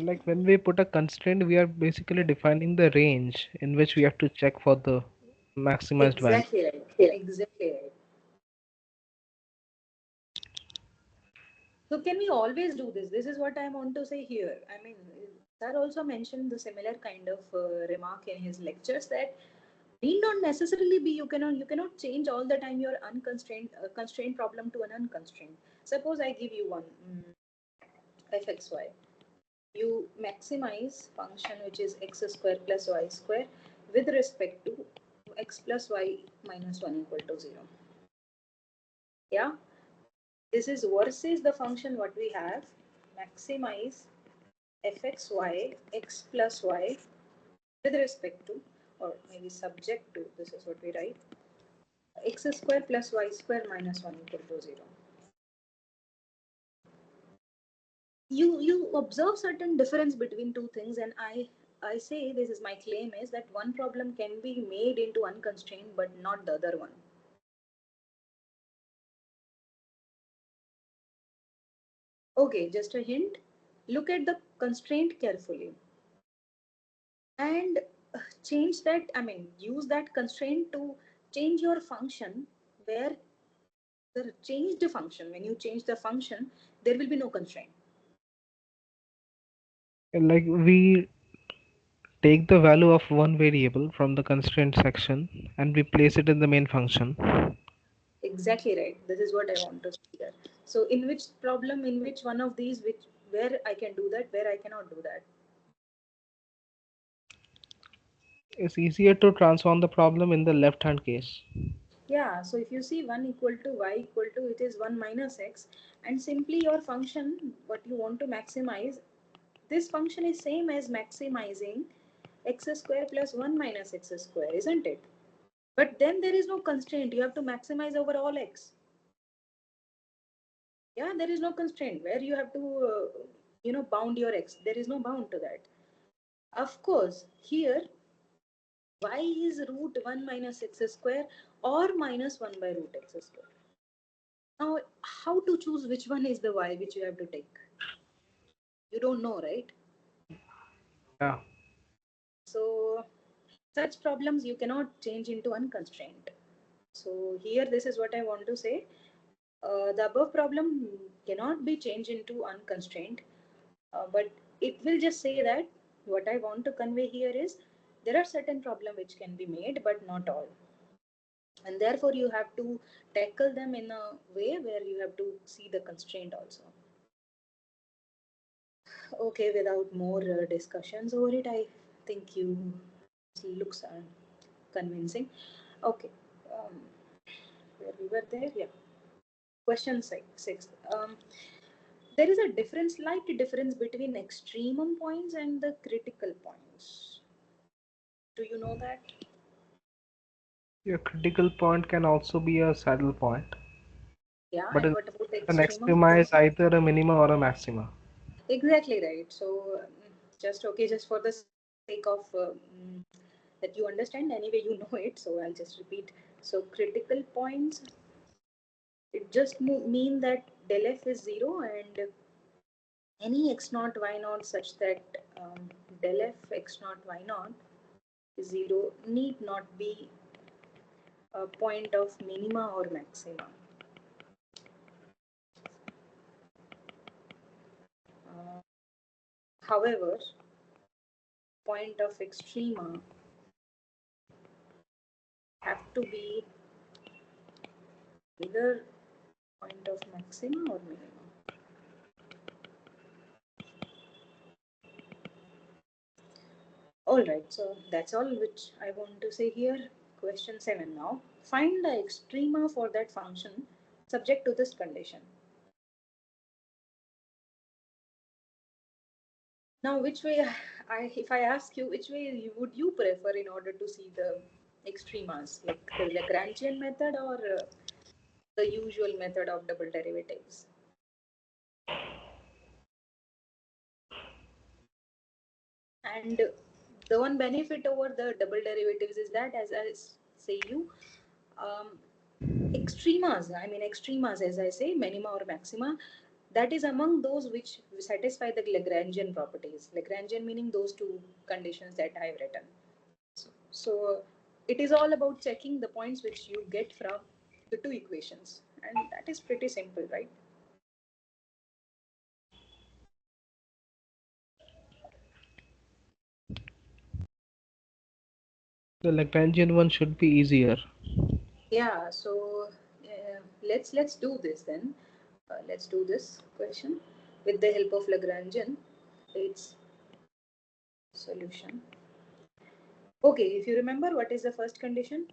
S2: Like when we put a constraint, we are basically defining the range in which we have to check for the maximized value.
S1: Exactly right. Exactly right. So can we always do this? This is what I want to say here. I mean, Sir also mentioned the similar kind of remark in his lectures that need not necessarily be you cannot change all the time your unconstrained constraint problem to an unconstrained. Suppose I give you one fxy. You maximize function which is x square plus y square with respect to x plus y minus 1 equal to 0. Yeah, this is versus the function what we have maximize fxy x plus y with respect to, or maybe subject to, this is what we write, x square plus y square minus 1 equal to 0. You observe certain difference between two things, and I say, this is my claim, is that one problem can be made into unconstrained but not the other one. Okay, just a hint, look at the constraint carefully and change that, I mean, use that constraint to change your function where the changed function, when you change the function, there will be no constraint.
S2: Like we take the value of one variable from the constraint section and we place it in the main function.
S1: Exactly right. This is what I want to see here. So in which problem, in which one of these, which where I can do that, where I cannot do that.
S2: It's easier to transform the problem in the left hand case.
S1: Yeah, so if you see 1 equal to y equal to, it is 1 minus x, and simply your function, what you want to maximize, this function is same as maximizing x square plus 1 minus x square, isn't it? But then there is no constraint. You have to maximize over all x. Yeah, there is no constraint where you have to, bound your x. There is no bound to that. Of course, here y is root 1 minus x square or minus 1 by root x square. Now, how to choose which one is the y which you have to take? You don't know, right?
S2: Yeah.
S1: So, such problems you cannot change into unconstrained. So, here this is what I want to say. The above problem cannot be changed into unconstrained, but it will just say that what I want to convey here is there are certain problems which can be made, but not all. and therefore you have to tackle them in a way where you have to see the constraint also. Okay, without more discussions over it, I think you looks convincing. Okay, um, where we were there, yeah. Question six. There is a difference, slight difference between extremum points and the critical points. Do you know that?
S2: Your critical point can also be a saddle point,
S1: Yeah,
S2: but
S1: and what about the
S2: an
S1: extremum?
S2: extrema is either a minima or a maxima.
S1: Exactly right. So, just okay, just for the sake of that you understand, anyway, you know it. So I'll just repeat. So critical points, it just mean that del f is zero and any x naught y naught such that del f x naught y naught is zero need not be a point of minima or maxima. Uh, However, point of extrema have to be either point of maxima or minima. All right, so that's all which I want to say here. Question 7 now. Find the extrema for that function subject to this condition. Now, which way, if I ask you, which way would you prefer in order to see the extremas, like the Lagrangian method or the usual method of double derivatives? And the one benefit over the double derivatives is that, as I say you, um, extremas, I mean extremas, as I say, minima or maxima, that is among those which satisfy the Lagrangian properties. Lagrangian meaning those two conditions that I have written. So it is all about checking the points which you get from the two equations, and that is pretty simple, right?
S2: The Lagrangian one should be easier.
S1: Yeah. So let's do this then. Let's do this question with the help of Lagrangian. Its solution. Okay, if you remember, what is the first condition?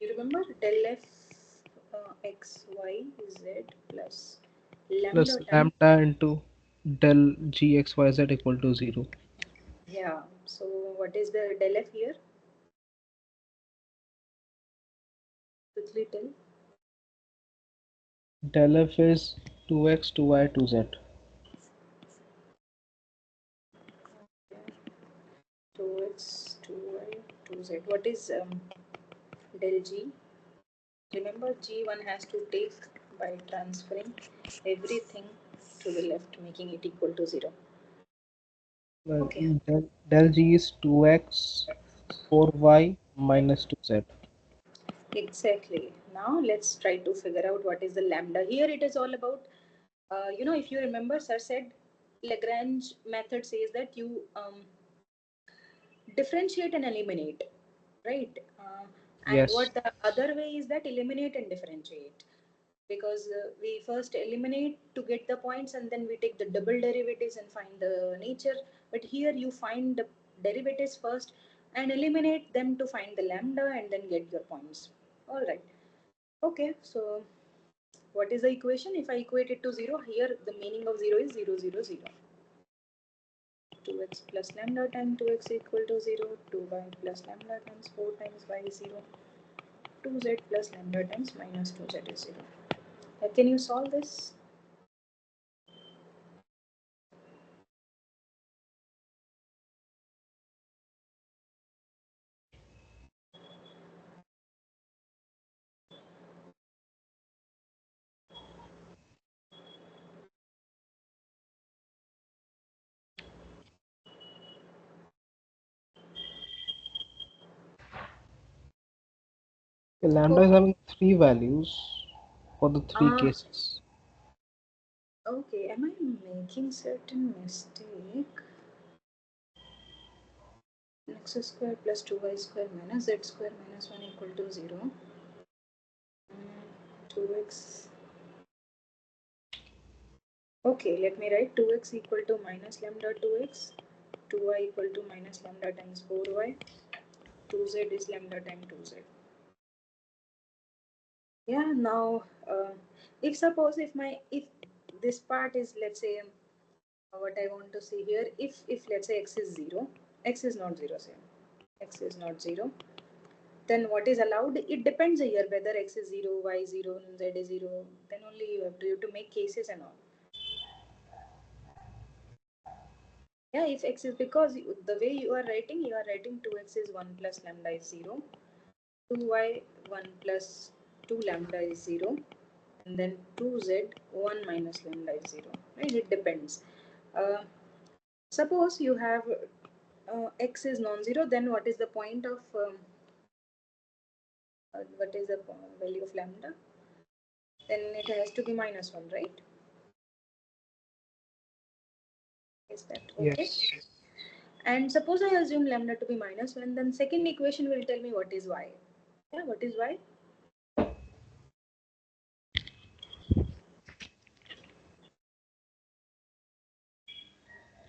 S1: You remember del f x y z plus
S2: Plus
S1: lambda times.
S2: lambda into del gxyz equal to 0.
S1: Yeah. So what is the del f here? Quickly tell.
S2: Del f is 2x, 2y, 2z.
S1: 2x, 2y, 2z. What is del g? Remember, g1 has to take by transferring everything to the left, making it equal to 0.
S2: Well,
S1: Okay,
S2: del g is 2x, 4y minus 2z.
S1: exactly. Now let's try to figure out what is the lambda. Here it is all about, if you remember, sir said Lagrange method says that you differentiate and eliminate, right? And
S2: Yes.
S1: what the other way is that eliminate and differentiate, because we first eliminate to get the points and then we take the double derivatives and find the nature. But here you find the derivatives first and eliminate them to find the lambda and then get your points. All right. Okay, so what is the equation? If I equate it to 0, here the meaning of 0 is 0, 0, 0. 2x plus lambda times 2x equal to 0, 2y plus lambda times 4 times y is 0, 2z plus lambda times minus 2z is 0. Can you solve this?
S2: Okay, lambda is
S1: Oh,
S2: having three values. for the three
S1: Uh,
S2: cases.
S1: okay, am I making certain mistake? X square plus 2y square minus z square minus 1 equal to 0. 2x. Okay, let me write 2x equal to minus lambda 2x, 2y equal to minus lambda times 4y, 2z is lambda times 2z. Yeah, now if suppose if this part is, let's say, what I want to see here, if let's say x is 0, x is not 0, say x is not 0, then what is allowed, it depends here whether x is 0, y 0, z is 0, then only you have to make cases and all. Yeah, if x is, because the way you are writing 2x is 1 plus lambda is 0, 2y 1 plus 2 lambda is 0, and then 2z 1 minus lambda is 0, right? It depends. Suppose you have x is non-zero, then what is the point of what is the value of lambda? Then it has to be minus 1, right? Is that okay?
S2: Yes.
S1: And suppose I assume lambda to be minus 1, then second equation will tell me what is y. Yeah, what is y?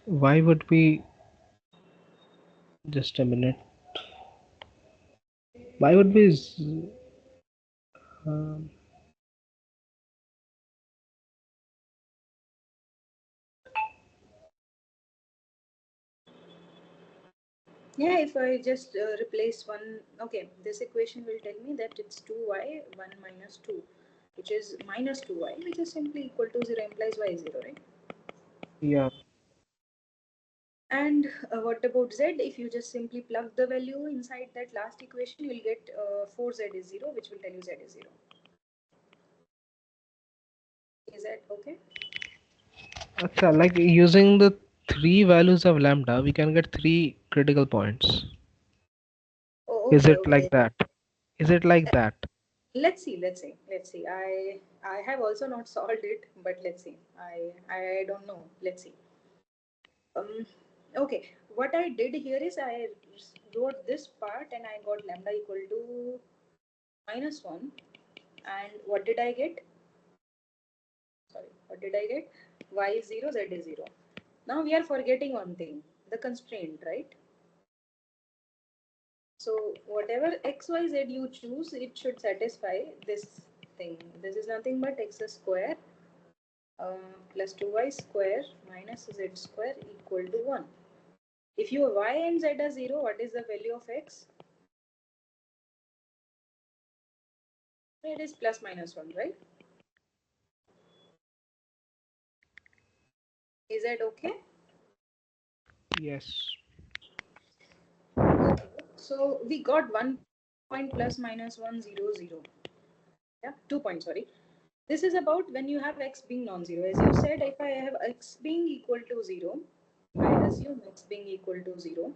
S2: Why would be, just a minute. Why would be um,
S1: Yeah, if I just replace one, okay, this equation will tell me that it's 2y 1 minus 2, which is minus 2y, which is simply equal to 0, implies y is 0, right?
S2: yeah,
S1: And what about z? If you just simply plug the value inside that last equation, you will get 4z is 0, which will tell you z is 0. Is that okay?
S2: acha, like using the three values of lambda, we can get three critical points.
S1: Oh,
S2: Is
S1: okay,
S2: it like
S1: okay.
S2: that? Is it like that?
S1: Let's see. I have also not solved it, but let's see. I don't know. Let's see. Um, okay. What I did here is I wrote this part and I got lambda equal to minus 1. And what did I get? Sorry, what did I get? Y is 0, z is 0. Now we are forgetting one thing, the constraint, right? So whatever x, y, z you choose, it should satisfy this thing. This is nothing but x square plus 2y square minus z square equal to 1. If your y and z are 0, what is the value of x? It is plus minus 1, right? Is that okay?
S2: Yes.
S1: Okay. So we got 1 point plus minus 1, 0, 0. Yeah, 2 points, sorry. This is about when you have x being non-zero. As you said, if I have x being equal to 0, I assume x being equal to 0,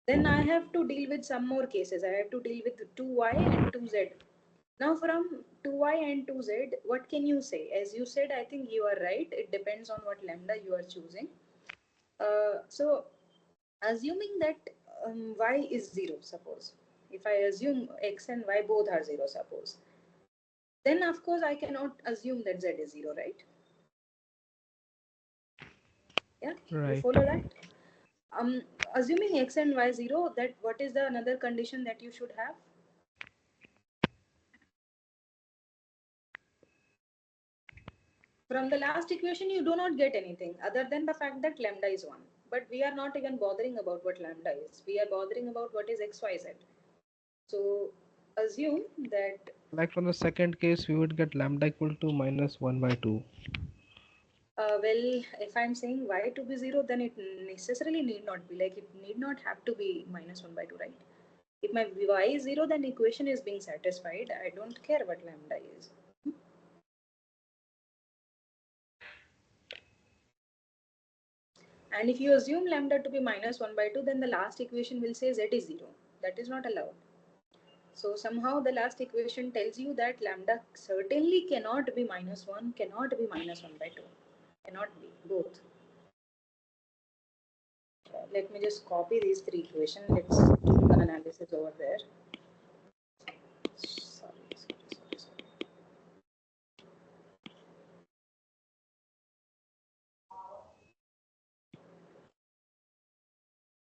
S1: then I have to deal with some more cases. I have to deal with 2y and 2z. Now from 2y and 2z, what can you say? As you said, I think you are right. It depends on what lambda you are choosing. So assuming that y is 0, suppose. If I assume x and y both are 0, suppose. Then of course I cannot assume that z is 0, right? Yeah, you
S2: Right.
S1: follow that? Um, Assuming x and y 0, that what is the another condition that you should have? From the last equation, you do not get anything other than the fact that lambda is 1. But we are not even bothering about what lambda is. We are bothering about what is x, y, z. So assume that,
S2: Like from the second case, we would get lambda equal to minus 1 by 2.
S1: well, if I'm saying y to be 0, then it necessarily need not be. Like, it need not have to be minus 1 by 2, right? If my y is 0, then equation is being satisfied. I don't care what lambda is. And if you assume lambda to be minus 1 by 2, then the last equation will say z is 0. That is not allowed. So somehow the last equation tells you that lambda certainly cannot be minus 1, cannot be minus 1 by 2. Cannot be, both. Let me just copy these three equations. Let's do the analysis over there. Sorry.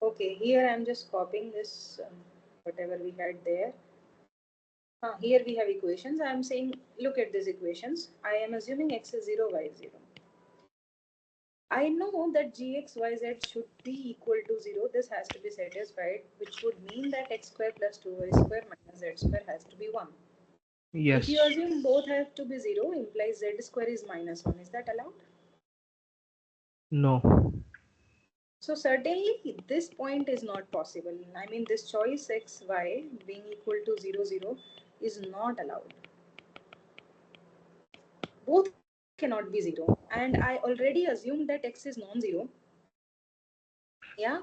S1: Okay, here I'm just copying this, whatever we had there. Here we have equations. I'm saying, look at these equations. I am assuming x is 0, y is 0. I know that gx, yz should be equal to 0. This has to be satisfied, which would mean that x square plus 2y square minus z square has to be 1.
S2: Yes.
S1: If you assume both have to be 0, implies z square is minus 1. Is that allowed?
S2: No.
S1: So certainly this point is not possible. I mean, this choice x, y being equal to 0, 0 is not allowed. Both cannot be 0. And I already assumed that x is non-zero. Yeah,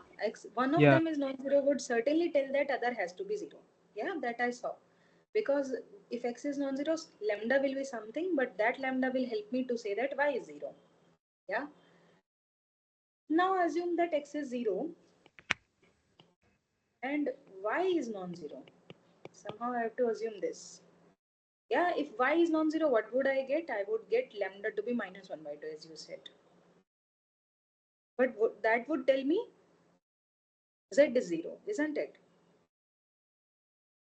S1: one of them is non-zero would certainly tell that other has to be 0. Yeah, that I saw. Because if x is non-zero, lambda will be something, but that lambda will help me to say that y is 0. Yeah. Now assume that x is 0 and y is non-zero. Somehow I have to assume this. Yeah, if y is non-zero, what would I get? I would get lambda to be minus 1 by 2, as you said. But that would tell me z is 0, isn't it?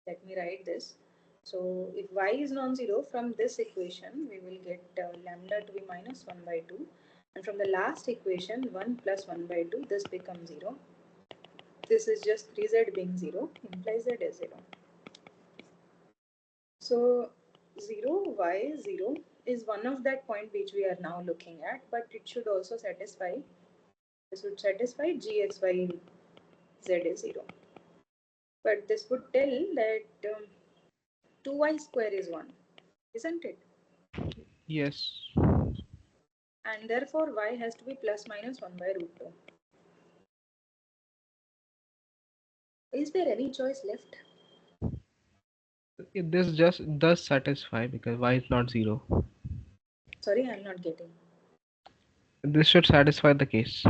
S1: Let me write this. So if y is non-zero, from this equation, we will get lambda to be minus 1 by 2. And from the last equation, 1 plus 1 by 2, this becomes 0. This is just 3z being 0, implies z is 0. So 0, y, 0 is one of that point which we are now looking at, but it should also satisfy, this would satisfy g, x, y, z is 0. But this would tell that 2y square is 1, isn't it?
S2: Yes.
S1: And therefore y has to be plus minus 1 by root 2. Is there any choice left?
S2: This just does satisfy because y is not 0.
S1: Sorry, I'm not getting.
S2: This should satisfy the case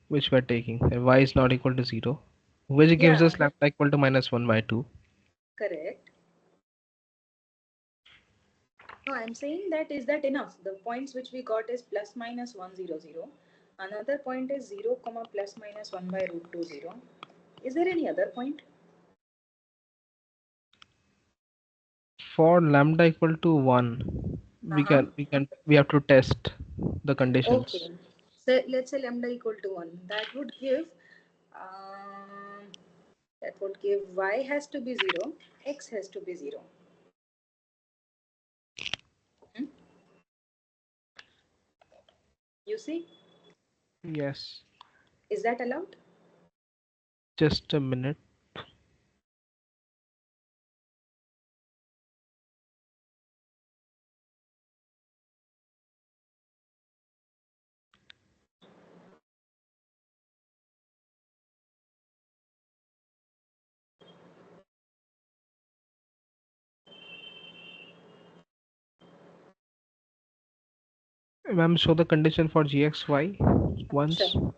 S2: which we're taking. That y is not equal to 0, which gives us lambda equal to minus 1 by 2.
S1: Correct. No, I'm saying that is that enough? The points which we got is plus minus 1, 0, 0. Another point is 0, comma plus minus 1 by root 2, 0. Is there any other point?
S2: For lambda equal to 1, we have to test the conditions.
S1: Okay. So let's say lambda equal to 1. Um, that would give y has to be 0, x has to be 0. You see?
S2: Yes.
S1: Is that allowed?
S2: Just a minute. Ma'am, show the condition for gxy once.
S1: Sure.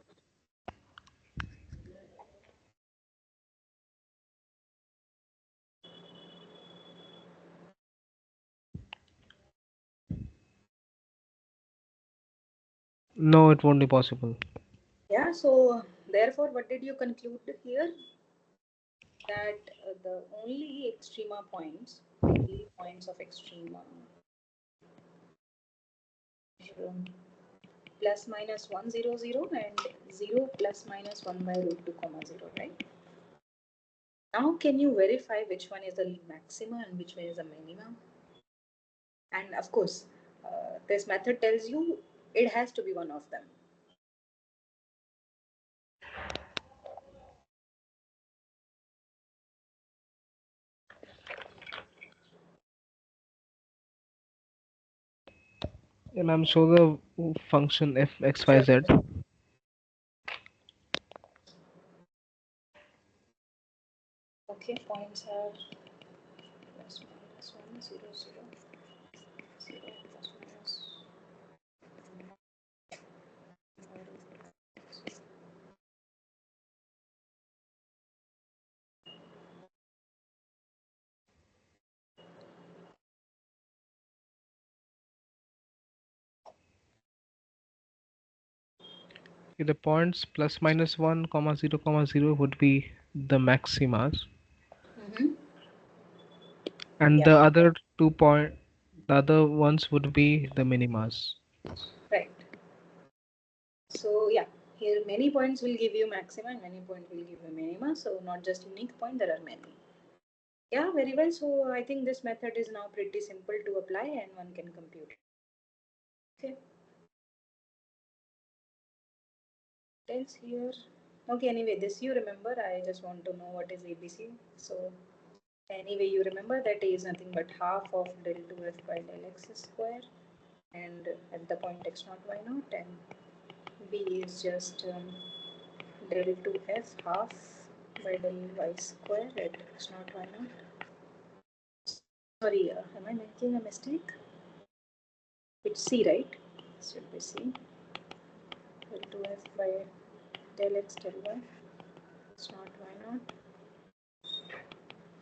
S2: No, it won't be possible.
S1: Yeah, so therefore, what did you conclude here? That the only extrema points, only points of extrema, plus minus 1, 0, 0 and 0 plus minus 1 by root 2, comma 0, right? Now, can you verify which one is the maxima and which one is the minimum? And of course, this method tells you it has to be one of them.
S2: Yeah, ma'am, show the function f x y z.
S1: Okay, points are
S2: The points plus minus 1, comma 0, comma 0 would be the maximas,
S1: Mm-hmm.
S2: and
S1: Yeah,
S2: the other the other ones would be the minimas.
S1: right. So yeah, here many points will give you maxima and many points will give you minima. So not just unique point, there are many. Yeah, very well. So I think this method is now pretty simple to apply and one can compute. Okay. Else here. Okay, anyway, this you remember. I just want to know what is ABC. So anyway, you remember that A is nothing but half of del 2f by del x square, and at the point x naught y naught, and B is just del 2f half by del y square at x naught y naught. Sorry, am I making a mistake? It's C, right? This should be C. Del 2f by del x del y. X naught y naught.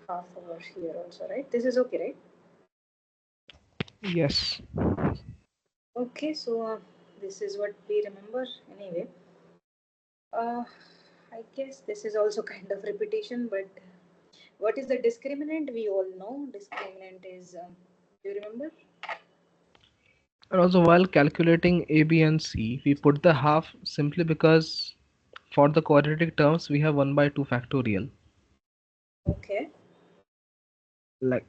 S1: Half over here also, right? This is okay, right?
S2: Yes.
S1: Okay, so this is what we remember anyway. Uh, I guess this is also kind of repetition, but what is the discriminant? We all know discriminant is, do you remember?
S2: And also while calculating A, B and C, we put the half simply because for the quadratic terms we have 1 by 2 factorial.
S1: Okay.
S2: Like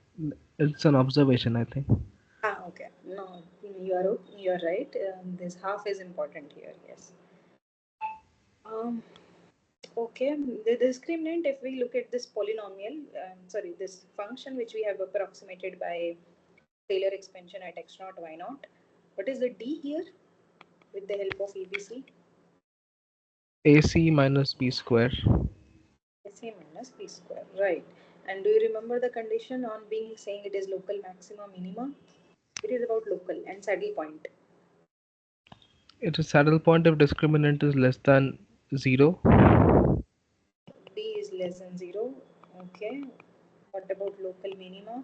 S2: it's an observation, I think.
S1: Ah, okay. No, you are right. This half is important here. Yes. Um. Okay. The discriminant, if we look at this polynomial, sorry, this function which we have approximated by Taylor expansion at x naught y naught. What is the d here with the help of ABC?
S2: AC minus B square.
S1: AC minus B square, right? And do you remember the condition on being saying it is local maxima minima? It is about local and saddle point.
S2: It is saddle point if discriminant is less than 0.
S1: D is less than 0. Okay. What about local minima?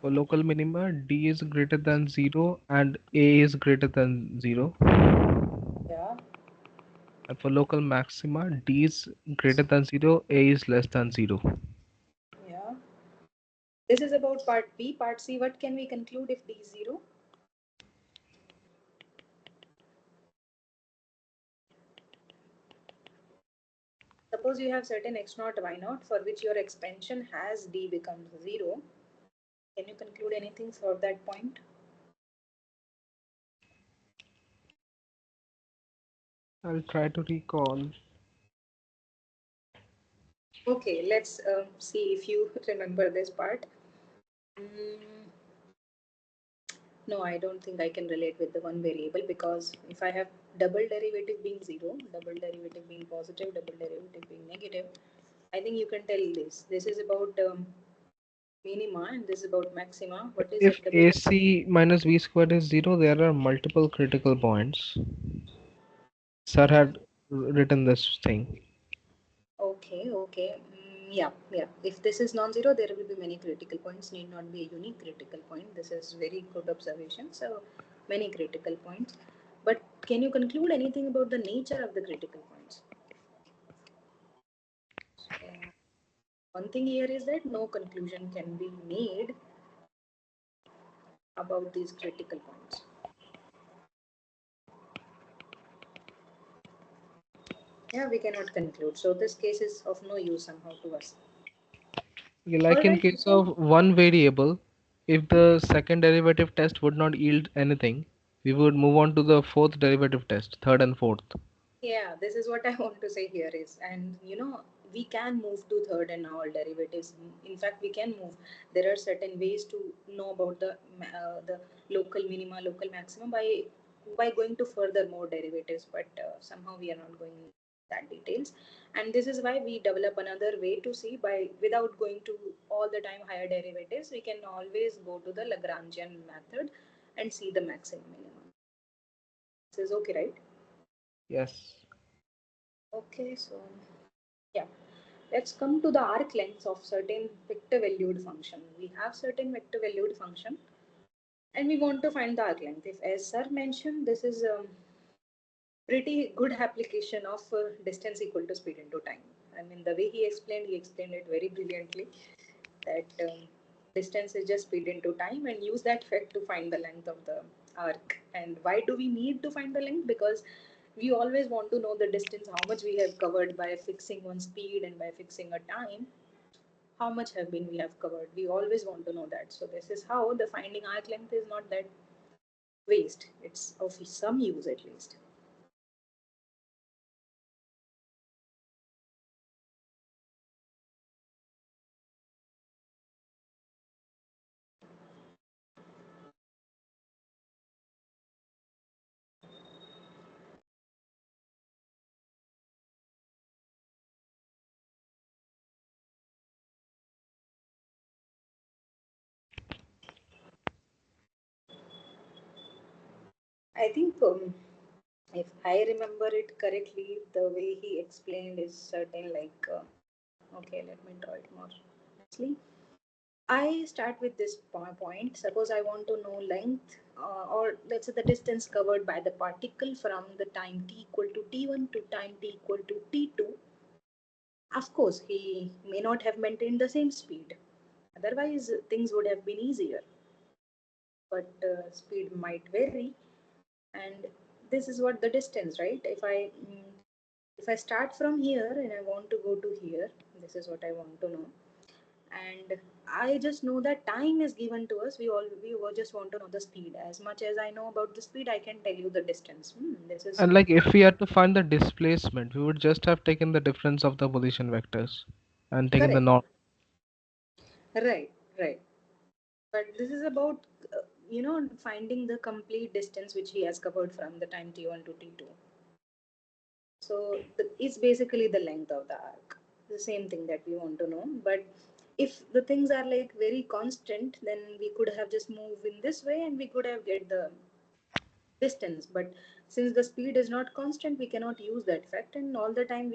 S2: For local minima, D is greater than 0 and A is greater than 0.
S1: Yeah.
S2: And for local maxima, D is greater than 0, A is less than 0.
S1: Yeah. This is about part B. Part C, what can we conclude if D is 0? Suppose you have certain x naught y naught for which your expansion has D becomes 0. Can you conclude anything for that point?
S2: I'll try to recall.
S1: Okay, let's see if you remember this part. Mm, no, I don't think I can relate with the one variable because if I have double derivative being 0, double derivative being positive, double derivative being negative, I think you can tell this. This is about minima and this is about maxima. What is
S2: If
S1: it? Double.
S2: AC minus B squared is 0, there are multiple critical points. Sir
S1: Mm,
S2: had written this thing.
S1: okay, okay. Yeah, yeah. If this is non-zero, there will be many critical points. Need not be a unique critical point. This is very good observation. So many critical points. But can you conclude anything about the nature of the critical points? So, one thing here is that no conclusion can be made about these critical points. Yeah, we cannot conclude. So this case is of no use somehow to us. All
S2: Like in
S1: right.
S2: case
S1: So
S2: of one variable, if the second derivative test would not yield anything, we would move on to the fourth derivative test, third and fourth.
S1: yeah, this is what I want to say here is, and we can move to third and all derivatives. In fact, we can move. There are certain ways to know about the local minima, local maxima by going to further more derivatives, but somehow we are not going that details. And this is why we develop another way to see by without going to all the time higher derivatives. We can always go to the Lagrangian method and see the maximum minimum. This is okay, right?
S2: Yes.
S1: Okay, so yeah, let's come to the arc lengths of certain vector valued function. We have certain vector valued function and we want to find the arc length. If as sir mentioned, this is pretty good application of distance equal to speed into time. I mean, the way he explained it very brilliantly, that distance is just speed into time, and use that fact to find the length of the arc. And why do we need to find the length? Because we always want to know the distance, how much we have covered by fixing one speed, and by fixing a time, how much have been we have covered. We always want to know that. So this is how the finding arc length is not that waste. It's of some use at least. I think if I remember it correctly, the way he explained is certain like, okay, let me draw it more nicely. I start with this point. Suppose I want to know length, or let's say the distance covered by the particle from the time t equal to t1 to time t equal to t2. Of course, he may not have maintained the same speed. Otherwise, things would have been easier. But speed might vary, and this is what the distance, right? If I start from here and I want to go to here, this is what I want to know. And I just know that time is given to us. We all just want to know the speed. As much as I know about the speed, I can tell you the distance. This is
S2: And like if we had to find the displacement, we would just have taken the difference of the position vectors and taken the
S1: correct.
S2: norm.
S1: Right, right. But this is about finding the complete distance which he has covered from the time t1 to t2. So it's basically the length of the arc, the same thing that we want to know. But if the things are like very constant, then we could have just moved in this way and we could have get the distance. But since the speed is not constant, we cannot use that fact. And all the time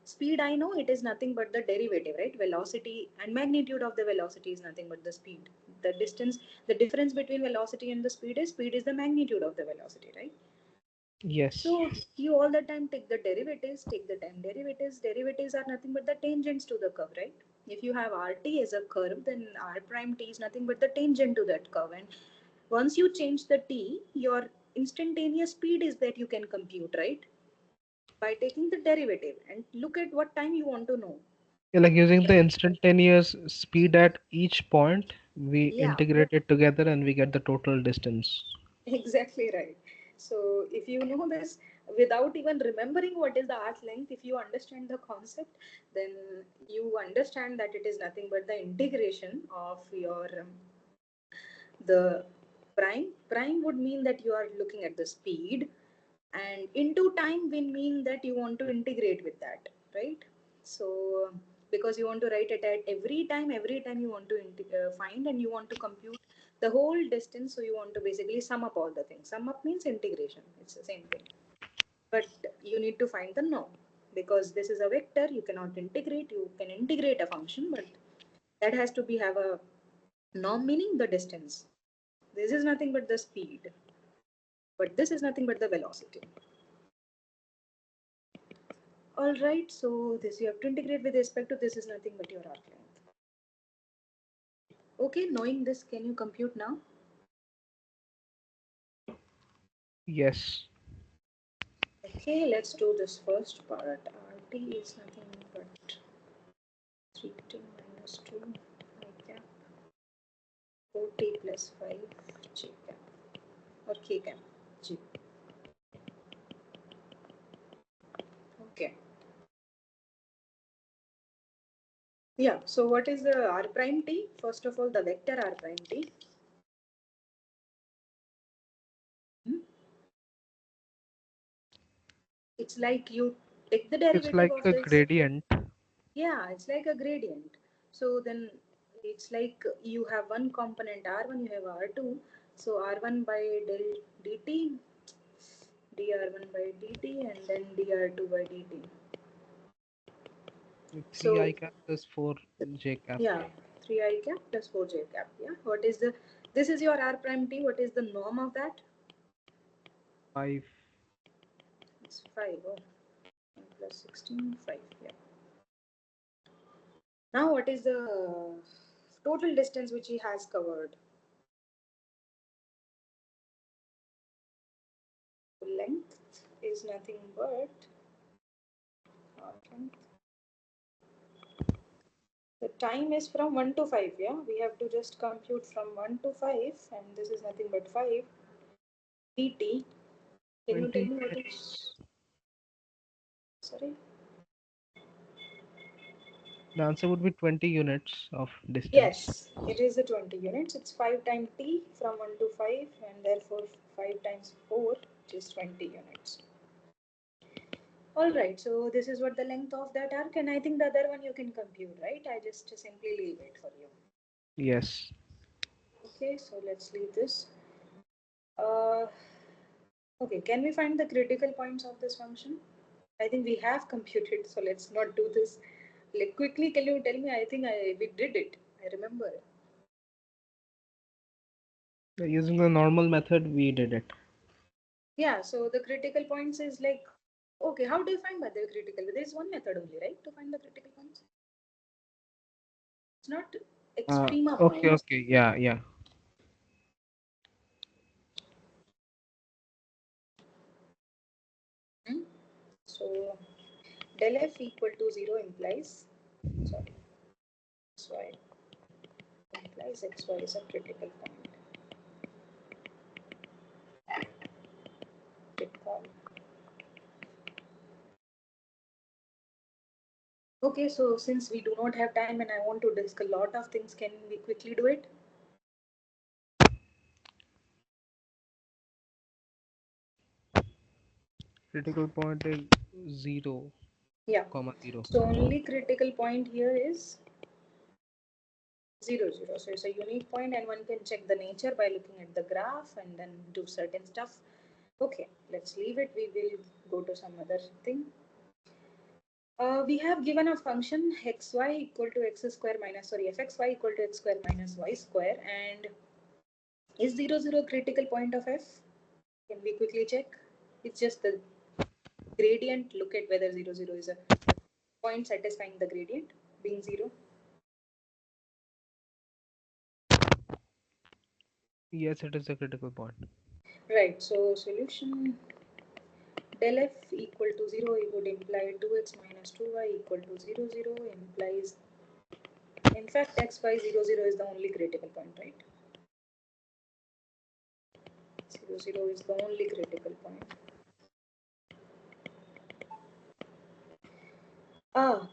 S1: speed, I know it is nothing but the derivative, right? Velocity and magnitude of the velocity is nothing but the speed. The distance, the difference between velocity and the speed is the magnitude of the velocity, right?
S2: Yes.
S1: So you all the time take the derivatives, take the time derivatives. Derivatives are nothing but the tangents to the curve, right? If you have RT as a curve, then R prime T is nothing but the tangent to that curve. And once you change the T, your instantaneous speed is that you can compute, right? By taking the derivative and look at what time you want to know.
S2: Yeah, like using the instantaneous speed at each point, we
S1: Yeah,
S2: integrate it together and we get the total distance.
S1: exactly right. So if you know this without even remembering what is the arc length, if you understand the concept, then you understand that it is nothing but the integration of your the prime. Prime would mean that you are looking at the speed, and into time will mean that you want to integrate with that, right? So because you want to write it at every time you want to find, and you want to compute the whole distance, so you want to basically sum up all the things. Sum up means integration, it's the same thing. But you need to find the norm, because this is a vector, you cannot integrate. You can integrate a function, but that has to be have a norm, meaning the distance. This is nothing but the speed, but this is nothing but the velocity. All right, so this you have to integrate with respect to this is nothing but your arc length. Okay, knowing this, can you compute now?
S2: Yes.
S1: Okay, let's do this first part. RT is nothing but 3t minus 2 I cap 4t plus 5 j cap or k cap g. Okay. Yeah, so what is the r prime t? First of all, the vector r prime t. Hmm? It's like you take the
S2: It's
S1: derivative
S2: like
S1: of
S2: a
S1: this.
S2: gradient.
S1: Yeah, it's like a gradient. So then it's like you have one component R1, you have R2. So R1 by del dt, dr1 by dt, and then dr2 by dt.
S2: 3 I
S1: So
S2: cap plus 4 J cap.
S1: yeah, 3 I cap plus 4 j cap. Yeah, what is the, this is your R prime t. What is the norm of that?
S2: 5.
S1: It's 5. Oh, 10 plus 16, 5. Yeah. Now, what is the total distance which he has covered? Length is nothing but length. The time is from 1 to 5. Yeah, we have to just compute from 1 to 5, and this is nothing but 5 dt. Can you tell
S2: 20
S1: me what
S2: units.
S1: is? Sorry.
S2: The answer would be 20 units of distance.
S1: Yes, it is the 20 units. It's 5 times t from 1 to 5, and therefore 5 times 4, which is 20 units. Alright, so this is what the length of that arc, and I think the other one you can compute, right? I just simply leave it for you.
S2: Yes.
S1: Okay, so let's leave this. Okay, can we find the critical points of this function? I think we have computed, so let's not do this. Like, quickly, can you tell me? I think we did it. I remember.
S2: Using the normal method, we did it.
S1: Yeah, so the critical points is like, okay, how do you find by the critical? There is one method only, right, to find the critical points? It's not extrema
S2: Okay,
S1: points.
S2: okay. Yeah, yeah.
S1: So del f equal to 0 implies, sorry, xy implies xy is a critical point. Okay, so since we do not have time and I want to discuss a lot of things, can we quickly do it?
S2: Critical point is 0,
S1: Yeah.
S2: 0.
S1: So only critical point here is 0, 0. So it's a unique point, and one can check the nature by looking at the graph and then do certain stuff. Okay, let's leave it. We will go to some other thing. We have given a function xy equal to x square minus, sorry, fxy equal to x square minus y square, and is 0, 0 critical point of f? Can we quickly check? It's just the gradient. Look at whether 0, 0 is a point satisfying the gradient being 0.
S2: Yes, it is a critical point.
S1: Right, so solution del f equal to 0, it would imply 2x minus 2y equal to 0, 0 implies, in fact, xy 0, 0 is the only critical point, right? 0, 0 is the only critical point.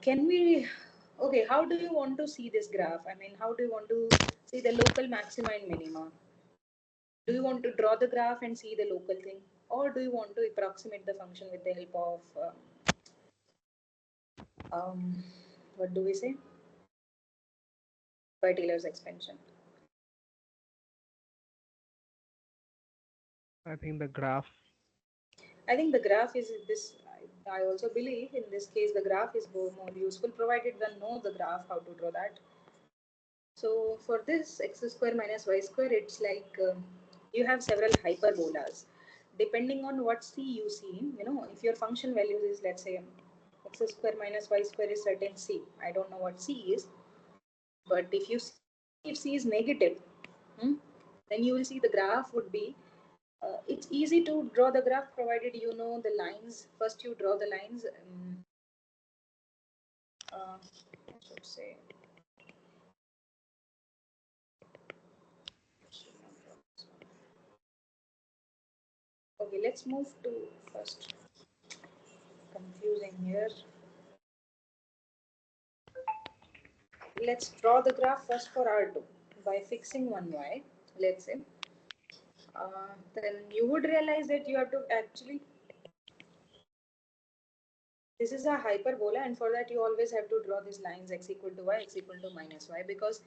S1: Can we, okay, how do you want to see this graph? I mean, how do you want to see the local maxima and minima? Do you want to draw the graph and see the local thing? Or do you want to approximate the function with the help of, what do we say? By Taylor's expansion.
S2: I think the graph.
S1: I think the graph is this. I also believe in this case the graph is more useful provided one knows the graph how to draw that. So for this x square minus y square, it's like you have several hyperbolas. Depending on what c you see, you know, if your function values is, let's say, x square minus y square is certain c. I don't know what c is, but if you see, if c is negative, then you will see the graph would be. It's easy to draw the graph provided you know the lines. First, you draw the lines. I should say. Okay, let's move to first. Confusing here. Let's draw the graph first for R2 by fixing one y. Let's say. Then you would realize that you have to actually. This is a hyperbola, and for that you always have to draw these lines x equal to y, x equal to minus y, because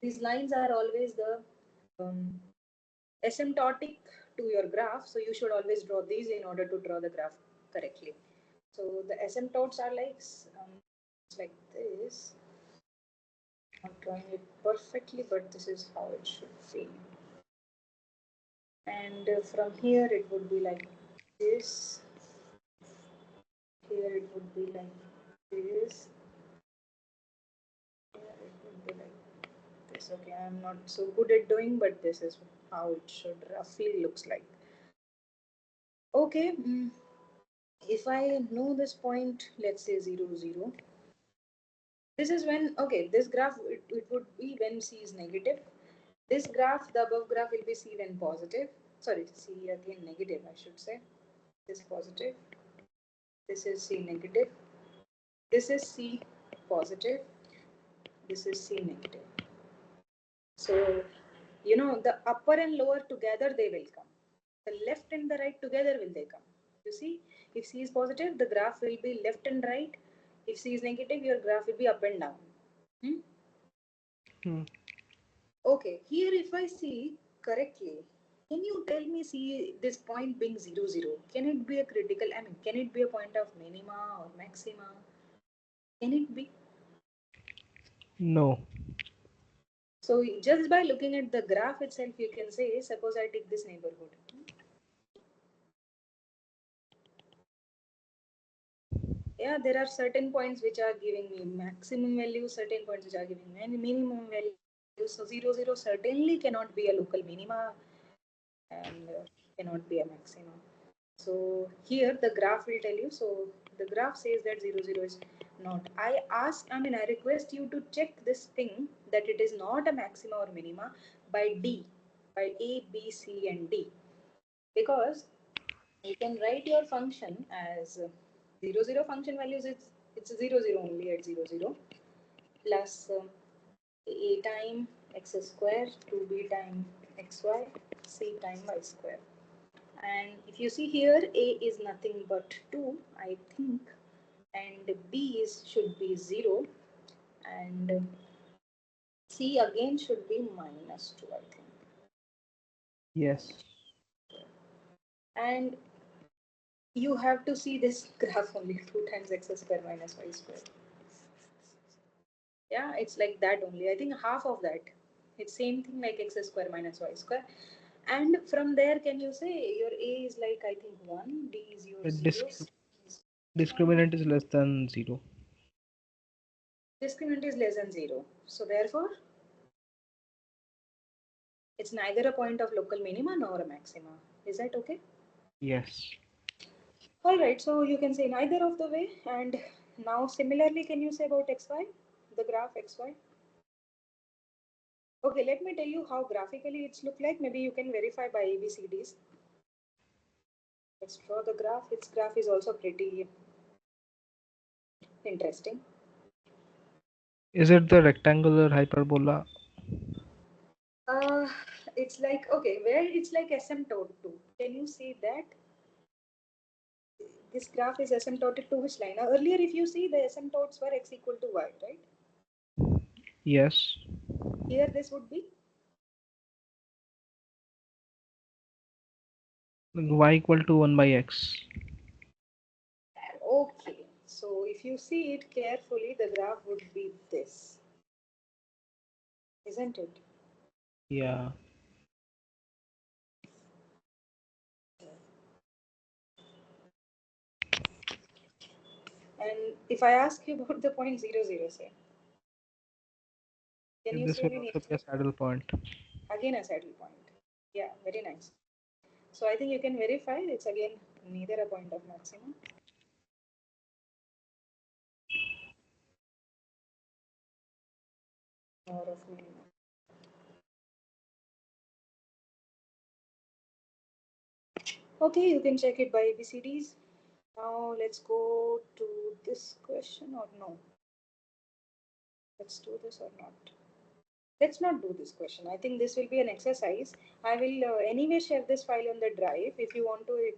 S1: these lines are always the asymptotic to your graph, so you should always draw these in order to draw the graph correctly. So the asymptotes are like this. I'm not drawing it perfectly, but this is how it should be. And from here it would be like this. here it would be like this. Here it would be like this. Okay, I'm not so good at doing, but this is how it should roughly looks like. Okay, if I know this point, let's say 0, 0. This is when, okay, this graph, it would be when C is negative. This graph, the above graph will be C when positive. Sorry, C again negative, I should say. This positive. This is C negative. This is C positive. This is C negative. So, you know, the upper and lower together they will come. The left and the right together will they come. You see, if C is positive, the graph will be left and right. If C is negative, your graph will be up and down. Okay, here if I see correctly, can you tell me, see this point being 0, 0, can it be a critical, I mean, can it be a point of minima or maxima? Can it be?
S2: No.
S1: So just by looking at the graph itself, you can say, suppose I take this neighborhood. Yeah, there are certain points which are giving me maximum value, certain points which are giving me minimum value. So 0, 0 certainly cannot be a local minima and cannot be a maximum. So here the graph will tell you. So the graph says that 0, 0 is not. I request you to check this thing that it is not a maxima or minima by D, by A, B, C, and D. Because you can write your function as 0, 0 function values, it's 0, 0 only at 0, 0 plus A time x square, 2b time xy, c time y square. And if you see here, A is nothing but 2, I think, and B should be 0, and C again should be minus 2, I think.
S2: Yes.
S1: And you have to see this graph only 2 times x square minus y square. Yeah, it's like that only. I think half of that. It's same thing like x square minus y square. And from there, can you say your A is like, I think 1, D is your
S2: The
S1: 0,
S2: discriminant is less than 0.
S1: discriminant is less than 0. So therefore, it's neither a point of local minima nor a maxima. Is that okay?
S2: Yes.
S1: All right, so you can say neither of the way. And now similarly, can you say about xy, the graph xy? Okay, let me tell you how graphically it's look like. Maybe you can verify by ABCDs. Let's draw the graph. Its graph is also pretty interesting.
S2: Is it the rectangular hyperbola?
S1: Uh, it's like, okay, where it's like asymptote to. Can you see that? This graph is asymptotic to which line? Now, earlier, if you see, the asymptotes were x equal to y, right?
S2: Yes.
S1: Here, this would be
S2: Y equal to 1 by x.
S1: okay. So if you see it carefully, the graph would be this, isn't it?
S2: Yeah.
S1: And if I ask you about the point 0, 0, say, can you
S2: This
S1: say
S2: will
S1: me
S2: also be a saddle point.
S1: again a saddle point? Yeah, very nice. So I think you can verify it's again neither a point of maximum nor of minimum. Okay, you can check it by ABCDs. Now let's go to this question or no? Let's do this or not? Let's not do this question. I think this will be an exercise. I will anyway share this file on the drive. If you want to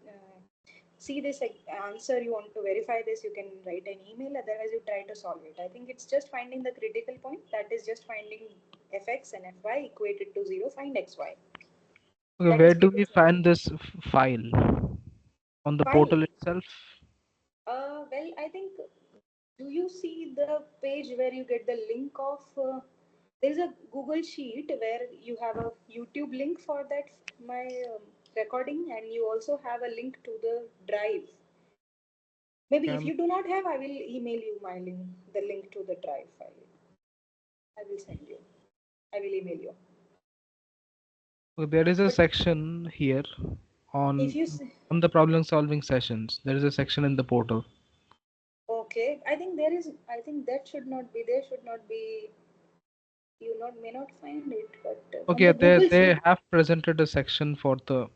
S1: see this answer, you want to verify this, you can write an email. Otherwise, you try to solve it. I think it's just finding the critical point. That is just finding fx and fy equated to 0. Find xy.
S2: Okay,
S1: That
S2: where
S1: is
S2: do
S1: pretty
S2: we
S1: simple.
S2: find this file? On the
S1: File.
S2: portal itself?
S1: Well, I think, do you see the page where you get the link of there's a Google sheet where you have a YouTube link for that my recording, and you also have a link to the drive. Maybe if
S2: Can
S1: you do not have, I will email you my link, the link to the drive file. I will send you. I will email you.
S2: there is a
S1: But
S2: section here
S1: if
S2: on
S1: you
S2: on the problem solving sessions. There is a section in the portal.
S1: okay, I think there is. I think that should not be. There should not be. You not may not find it, but on
S2: Okay,
S1: the Google
S2: they
S1: sheet.
S2: have presented a section for the,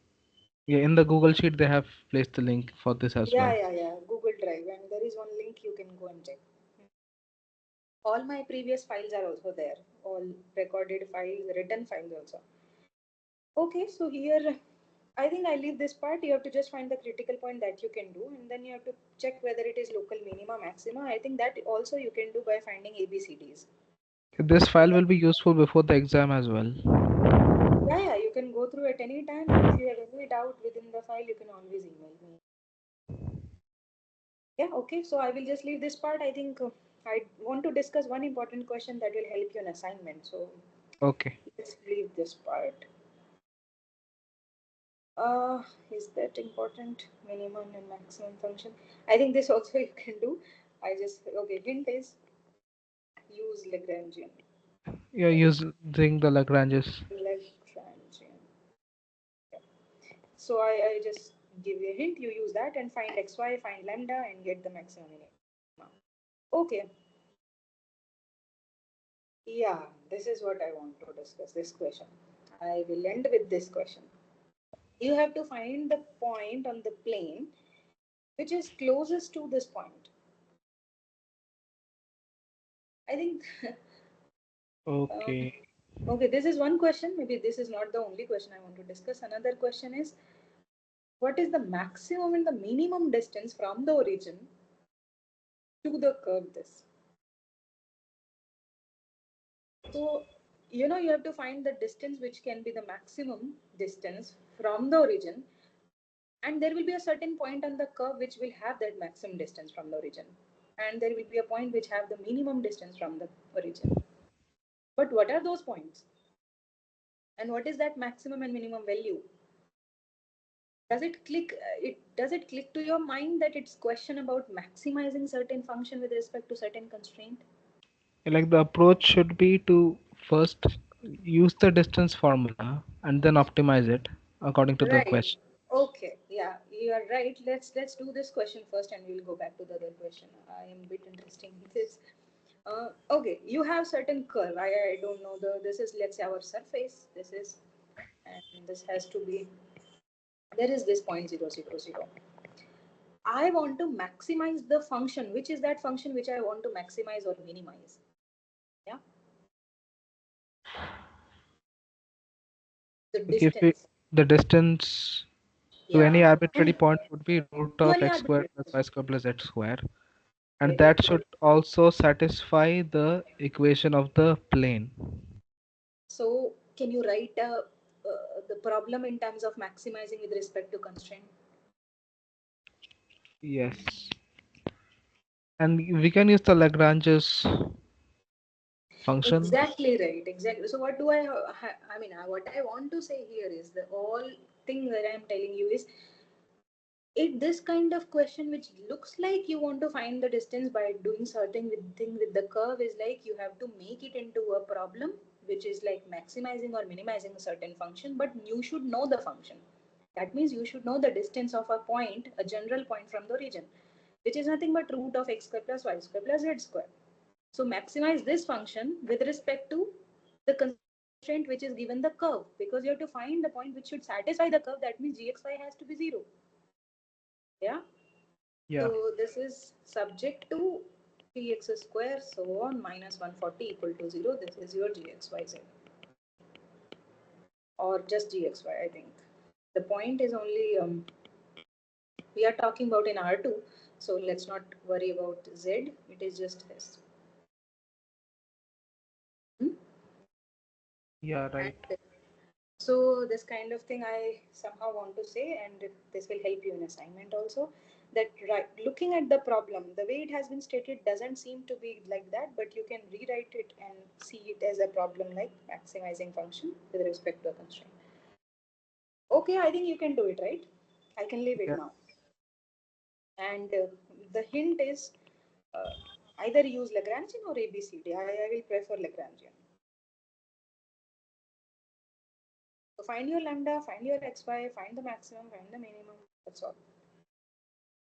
S2: yeah, in the Google Sheet they have placed the link for this as well.
S1: Yeah. Google Drive, and there is one link you can go and check. All my previous files are also there. All recorded files, written files also. Okay, so here I think I leave this part. You have to just find the critical point that you can do, and then you have to check whether it is local minima, maxima. I think that also you can do by finding ABCDs.
S2: This file will be useful before the exam as well.
S1: Yeah, you can go through at any time, and if you have any doubt within the file, you can always email me. Yeah, okay, so I will just leave this part. I think I want to discuss one important question that will help you in assignment. So
S2: Okay.
S1: let's leave this part. Is that important? Minimum and maximum function. I think this also you can do. I just okay. Hint is use Lagrangian.
S2: You're using the Lagrange's.
S1: Lagrangian. Yeah. So I just give you a hint. You use that and find xy, find lambda, and get the maximum minimum. Okay. Yeah, this is what I want to discuss. This question. I will end with this question. You have to find the point on the plane which is closest to this point. I think
S2: Okay.
S1: okay, this is one question. Maybe this is not the only question I want to discuss. Another question is what is the maximum and the minimum distance from the origin to the curve this? So, you have to find the distance which can be the maximum distance from the origin, and there will be a certain point on the curve which will have that maximum distance from the origin, and there will be a point which have the minimum distance from the origin. But what are those points? And what is that maximum and minimum value? Does it click to your mind that it's question about maximizing certain function with respect to certain constraint?
S2: Like the approach should be to first use the distance formula and then optimize it according to the
S1: Right.
S2: question.
S1: Okay. Yeah, you are right. Let's do this question first, and we'll go back to the other question. I am a bit interested in this. Okay, you have certain curve. I don't know the. This is, let's say, our surface. This is, and this has to be. There is this point 0, 0, 0. I want to maximize the function. Which is that function which I want to maximize or minimize? Yeah, the
S2: Like if we,
S1: distance.
S2: the distance to any
S1: Yeah,
S2: arbitrary
S1: and
S2: point would be root
S1: to
S2: of
S1: any
S2: x squared
S1: arbitrary.
S2: plus y squared plus z square, and
S1: Very
S2: that
S1: good.
S2: should also satisfy the equation of the plane.
S1: So, can you write the problem in terms of maximizing with respect to constraint?
S2: Yes, and we can use the Lagrange's function.
S1: Exactly right. Exactly. So, what do I? I mean, what I want to say here is the all thing that I am telling you is it this kind of question which looks like you want to find the distance by doing certain thing with the curve is like you have to make it into a problem which is like maximizing or minimizing a certain function, but you should know the function. That means you should know the distance of a point, a general point from the origin, which is nothing but root of x square plus y square plus z square. So maximize this function with respect to the constraint which is given the curve, because you have to find the point which should satisfy the curve. That means gxy has to be 0. Yeah.
S2: Yeah.
S1: So this is subject to 3x square so on minus 140 equal to 0. This is your gxyz, or just gxy, I think. The point is only we are talking about in R2, so let's not worry about z. It is just this. Hmm?
S2: Yeah, right.
S1: And so this kind of thing I somehow want to say, and this will help you in assignment also. That right, looking at the problem, the way it has been stated doesn't seem to be like that, but you can rewrite it and see it as a problem like maximizing function with respect to a constraint. Okay, I think you can do it, right? I can leave it
S2: Yeah.
S1: now. And the hint is either use Lagrangian or ABCD. I will prefer Lagrangian. So find your lambda, find your xy, find the maximum, find the minimum. That's all.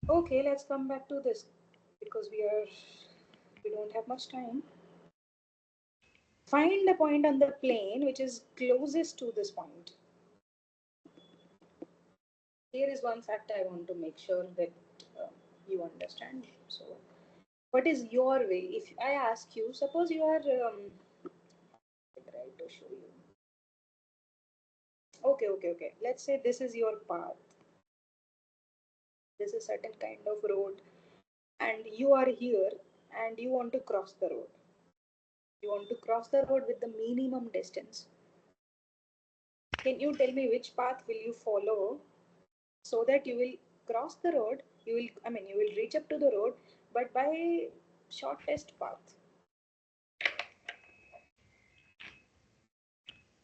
S1: Okay, let's come back to this because we don't have much time. Find the point on the plane which is closest to this point. Here is one fact I want to make sure that you understand. So, what is your way? If I ask you, suppose you are, I try to show you. Okay. Let's say this is your path. This is certain kind of road, and you are here, and you want to cross the road. You want to cross the road with the minimum distance. Can you tell me which path will you follow so that you will cross the road? You will reach up to the road, but by shortest path.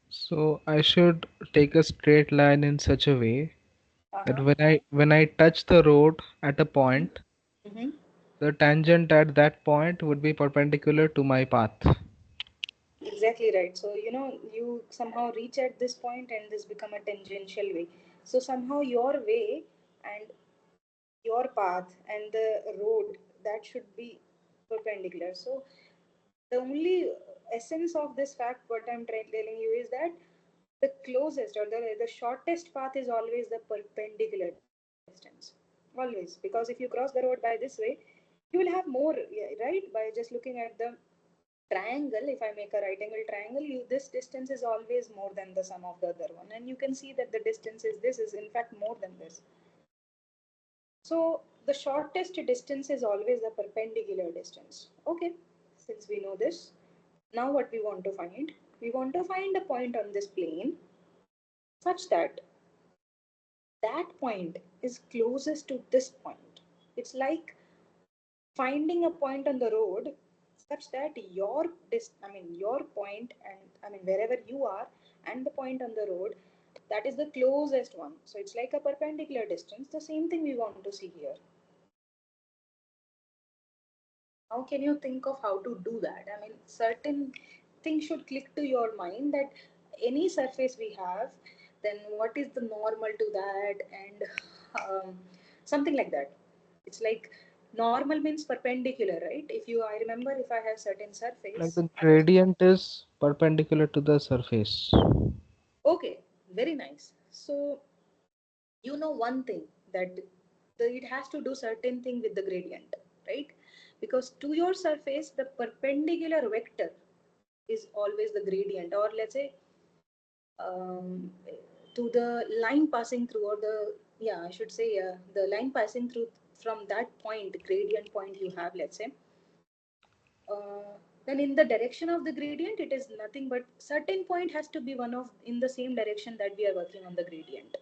S2: So I should take a straight line in such a way that
S1: Uh-huh.
S2: when I touch the road at a point,
S1: Mm-hmm.
S2: the tangent at that point would be perpendicular to my path.
S1: Exactly right. So, you somehow reach at this point and this become a tangential way. So somehow your way and your path and the road that should be perpendicular. So the only essence of this fact, what I'm telling you is that the closest or the shortest path is always the perpendicular distance. Always. Because if you cross the road by this way, you will have more, yeah, right? By just looking at the triangle, if I make a right angle triangle, this distance is always more than the sum of the other one, and you can see that the distance is this is in fact more than this. So the shortest distance is always the perpendicular distance. Okay, since we know this, now what we want to find, we want to find a point on this plane such that that point is closest to this point. It's like finding a point on the road such that your point, and wherever you are and the point on the road, that is the closest one. So it's like a perpendicular distance. The same thing we want to see here. How can you think of how to do that? Certain things should click to your mind that any surface we have, then what is the normal to that, and something like that. It's like normal means perpendicular, right? I remember if I have certain
S2: Like
S1: surface.
S2: the gradient is perpendicular to the surface.
S1: Okay, very nice. So one thing that it has to do certain thing with the gradient, right? Because to your surface, the perpendicular vector is always the gradient, or let's say um, to the line passing through, or the yeah, I should say the line passing through from that point, gradient point you have, let's say. Then in the direction of the gradient, it is nothing but certain point has to be one of in the same direction that we are working on the gradient.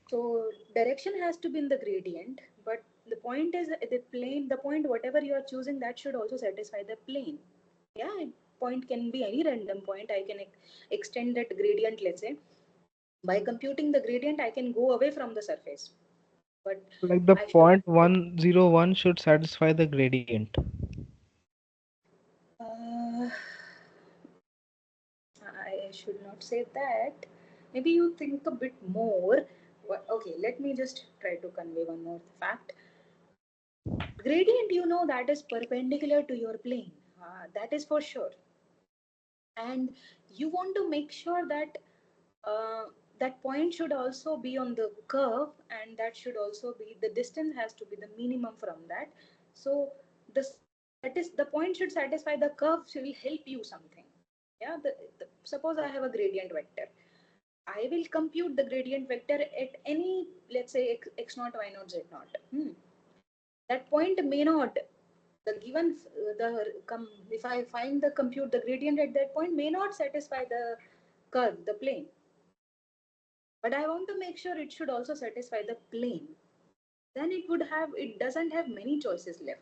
S1: So direction has to be in the gradient, but the point is the plane, the point whatever you are choosing, that should also satisfy the plane. Yeah, point can be any random point. I can extend that gradient, let's say. By computing the gradient, I can go away from the surface. But
S2: Like the
S1: I should
S2: point 101 should satisfy the gradient.
S1: uh, I should not say that. Maybe you think a bit more. Okay, let me just try to convey one more fact. Gradient, that is perpendicular to your plane. That is for sure. And you want to make sure that uh, that point should also be on the curve, and that should also be the distance has to be the minimum from that. So this that is the point should satisfy the curve will help you something. Yeah, suppose I have a gradient vector. I will compute the gradient vector at any, let's say, x naught, y naught, z naught. That point may not, the given if I find the compute the gradient at that point may not satisfy the curve, the plane, but I want to make sure it should also satisfy the plane. Then it doesn't have many choices left.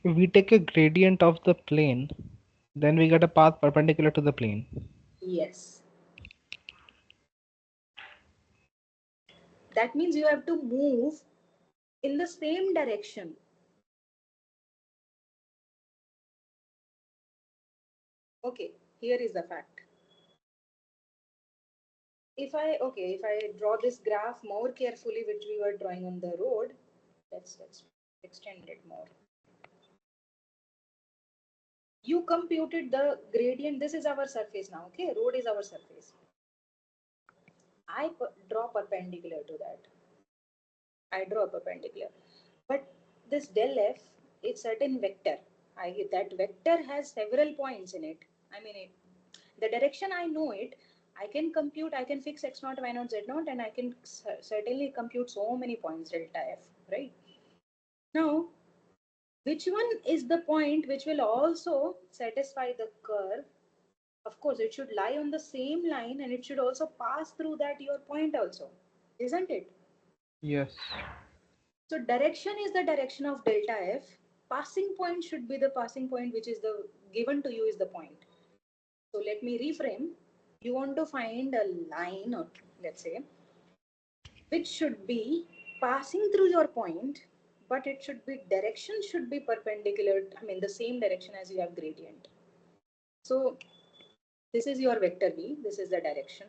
S2: If we take a gradient of the plane, then we get a path perpendicular to the plane.
S1: Yes. That means you have to move in the same direction. Okay, here is the fact. If I draw this graph more carefully, which we were drawing on the road, let's extend it more. You computed the gradient. This is our surface now. Okay, road is our surface. I draw perpendicular to that. I draw perpendicular, but this del f is certain vector. That vector has several points in it. I mean, the direction I know it. I can compute. I can fix x naught, y naught, z naught, and I can certainly compute so many points delta f. Right now, which one is the point which will also satisfy the curve? Of course, it should lie on the same line, and it should also pass through that your point also, isn't it?
S2: Yes.
S1: So direction is the direction of delta f. Passing point should be the passing point which is the given to you is the point. So let me reframe. You want to find a line, or let's say, which should be passing through your point, but it should be direction should be perpendicular. I mean the same direction as you have gradient. So this is your vector v. This is the direction.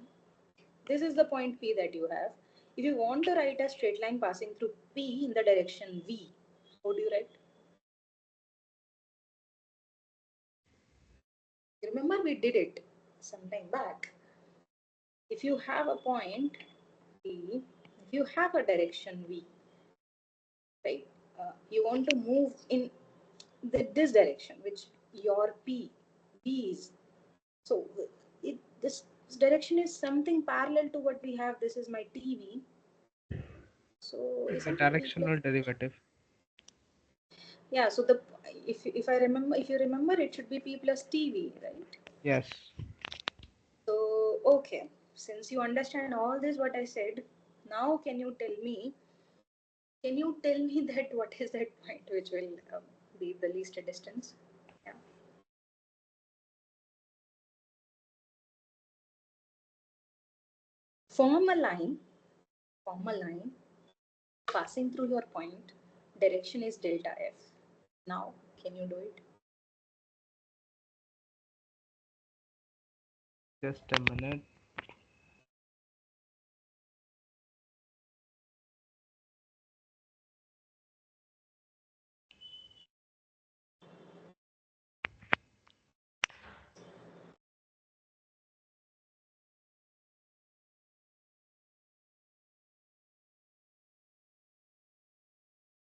S1: This is the point P that you have. If you want to write a straight line passing through P in the direction V, how do you write? Remember we did it some time back. If you have a point P, if you have a direction V, right? You want to move in this direction, which your P, V is. So this direction is something parallel to what we have. This is my TV. So
S2: It's a
S1: isn't it like,
S2: directional derivative.
S1: yeah, so the if I remember, if you remember, it should be P plus TV, right?
S2: Yes.
S1: So okay, since you understand all this what I said, now can you tell me that what is that point which will be the least distance? Yeah. Form a line, form a line passing through your point. Direction is delta f. Now, can you do it?
S2: Just a minute.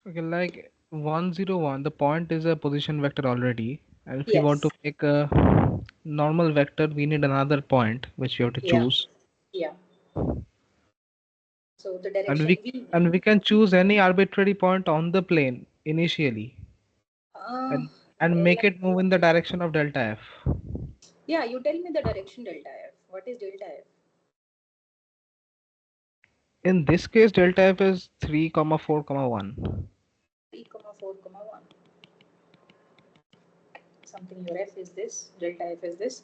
S2: Okay, like 101, the point is a position vector already. And if you want to
S1: Yes.
S2: make a normal vector, we need another point which you have to
S1: Yeah.
S2: choose.
S1: Yeah. So the
S2: And
S1: direction
S2: we
S1: V.
S2: and we can choose any arbitrary point on the plane initially
S1: Uh,
S2: and and
S1: well,
S2: make it move in the direction of delta f.
S1: yeah, you tell me the direction delta f. What is delta f?
S2: In this case, delta f is 3, comma 4, comma 1.
S1: 3, comma 4, comma 1. Something your f is this, delta f is this.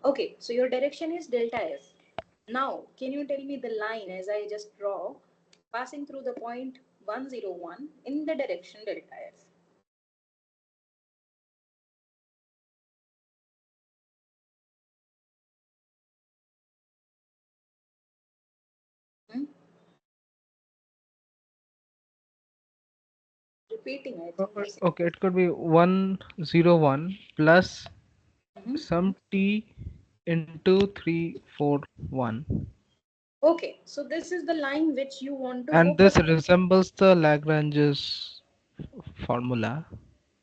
S1: Okay, so your direction is delta f. Now, can you tell me the line as I just draw passing through the point 101 in the direction delta f? Hmm? Repeating, I think.
S2: Okay, it could be 101 plus
S1: Mhm.
S2: some t into 341.
S1: Okay, so this is the line which you want to go
S2: And this
S1: perpendicular.
S2: resembles the Lagrange's formula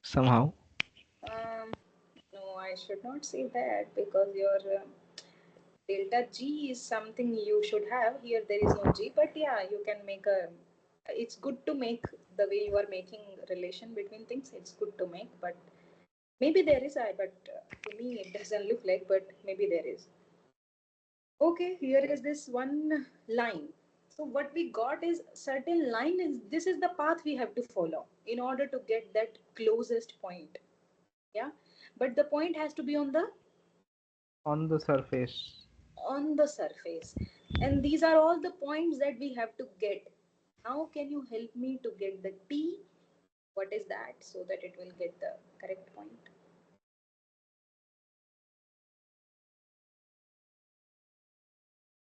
S2: somehow.
S1: No, I should not say that because your delta G is something you should have. Here there is no G, but yeah, you can make a. It's good to make the way you are making relation between things. It's good to make, but maybe there is. But to me it doesn't look like. But maybe there is. Okay, here is this one line. So what we got is certain line, and this is the path we have to follow in order to get that closest point. Yeah, but the point has to be on the
S2: On the surface.
S1: on the surface. And these are all the points that we have to get. Now, can you help me to get the T? What is that, so that it will get the correct point?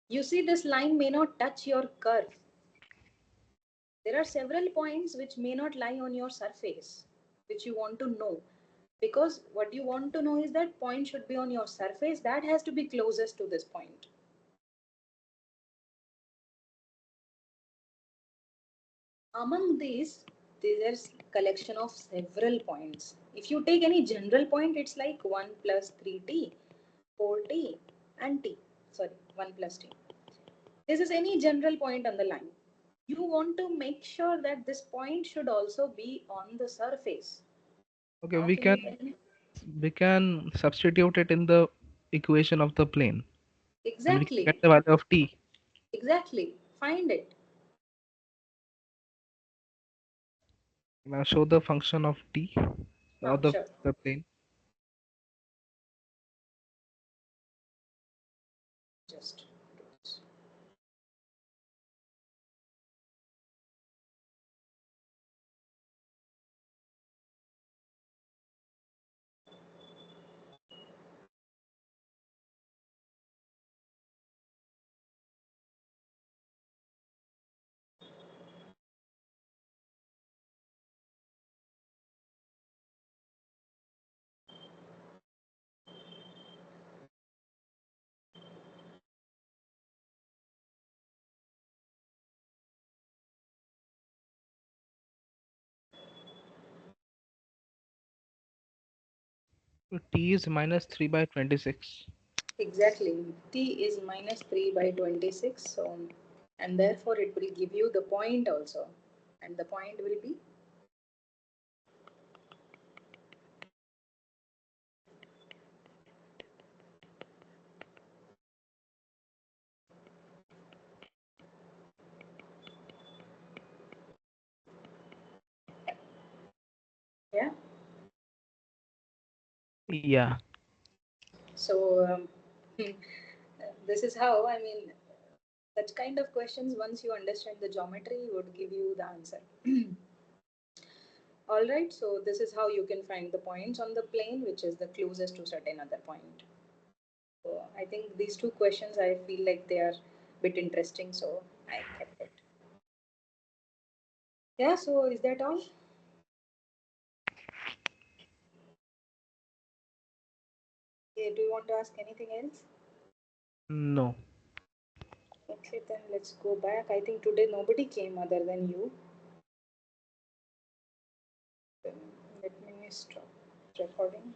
S1: You see, this line may not touch your curve. There are several points which may not lie on your surface, which you want to know. Because what you want to know is that point should be on your surface. That has to be closest to this point. Among these, there's collection of several points. If you take any general point, it's like 1 plus 3t, 4t, and t. Sorry, 1 plus t. This is any general point on the line. You want to make sure that this point should also be on the surface.
S2: Okay,
S1: How
S2: we
S1: can you
S2: can
S1: tell me?
S2: we can substitute it in the equation of the plane, and we can get
S1: Exactly.
S2: the value of t.
S1: Exactly. Find it.
S2: Now show the function of t or
S1: Sure.
S2: the plane.
S1: Just do this.
S2: So t is minus 3 by 26.
S1: Exactly. T is minus 3 by 26. So, and therefore it will give you the point also. And the point will be, yeah.
S2: Yeah.
S1: So, this is how, I mean, such kind of questions, once you understand the geometry, would give you the answer. All right, so this is how you can find the points on the plane, which is the closest to certain other point. So I think these two questions, I feel like they are a bit interesting, so I kept it. Yeah, so is that all? Okay, do you want to ask anything else?
S2: No.
S1: Okay, then let's go back. I think today nobody came other than you. Let me stop recording.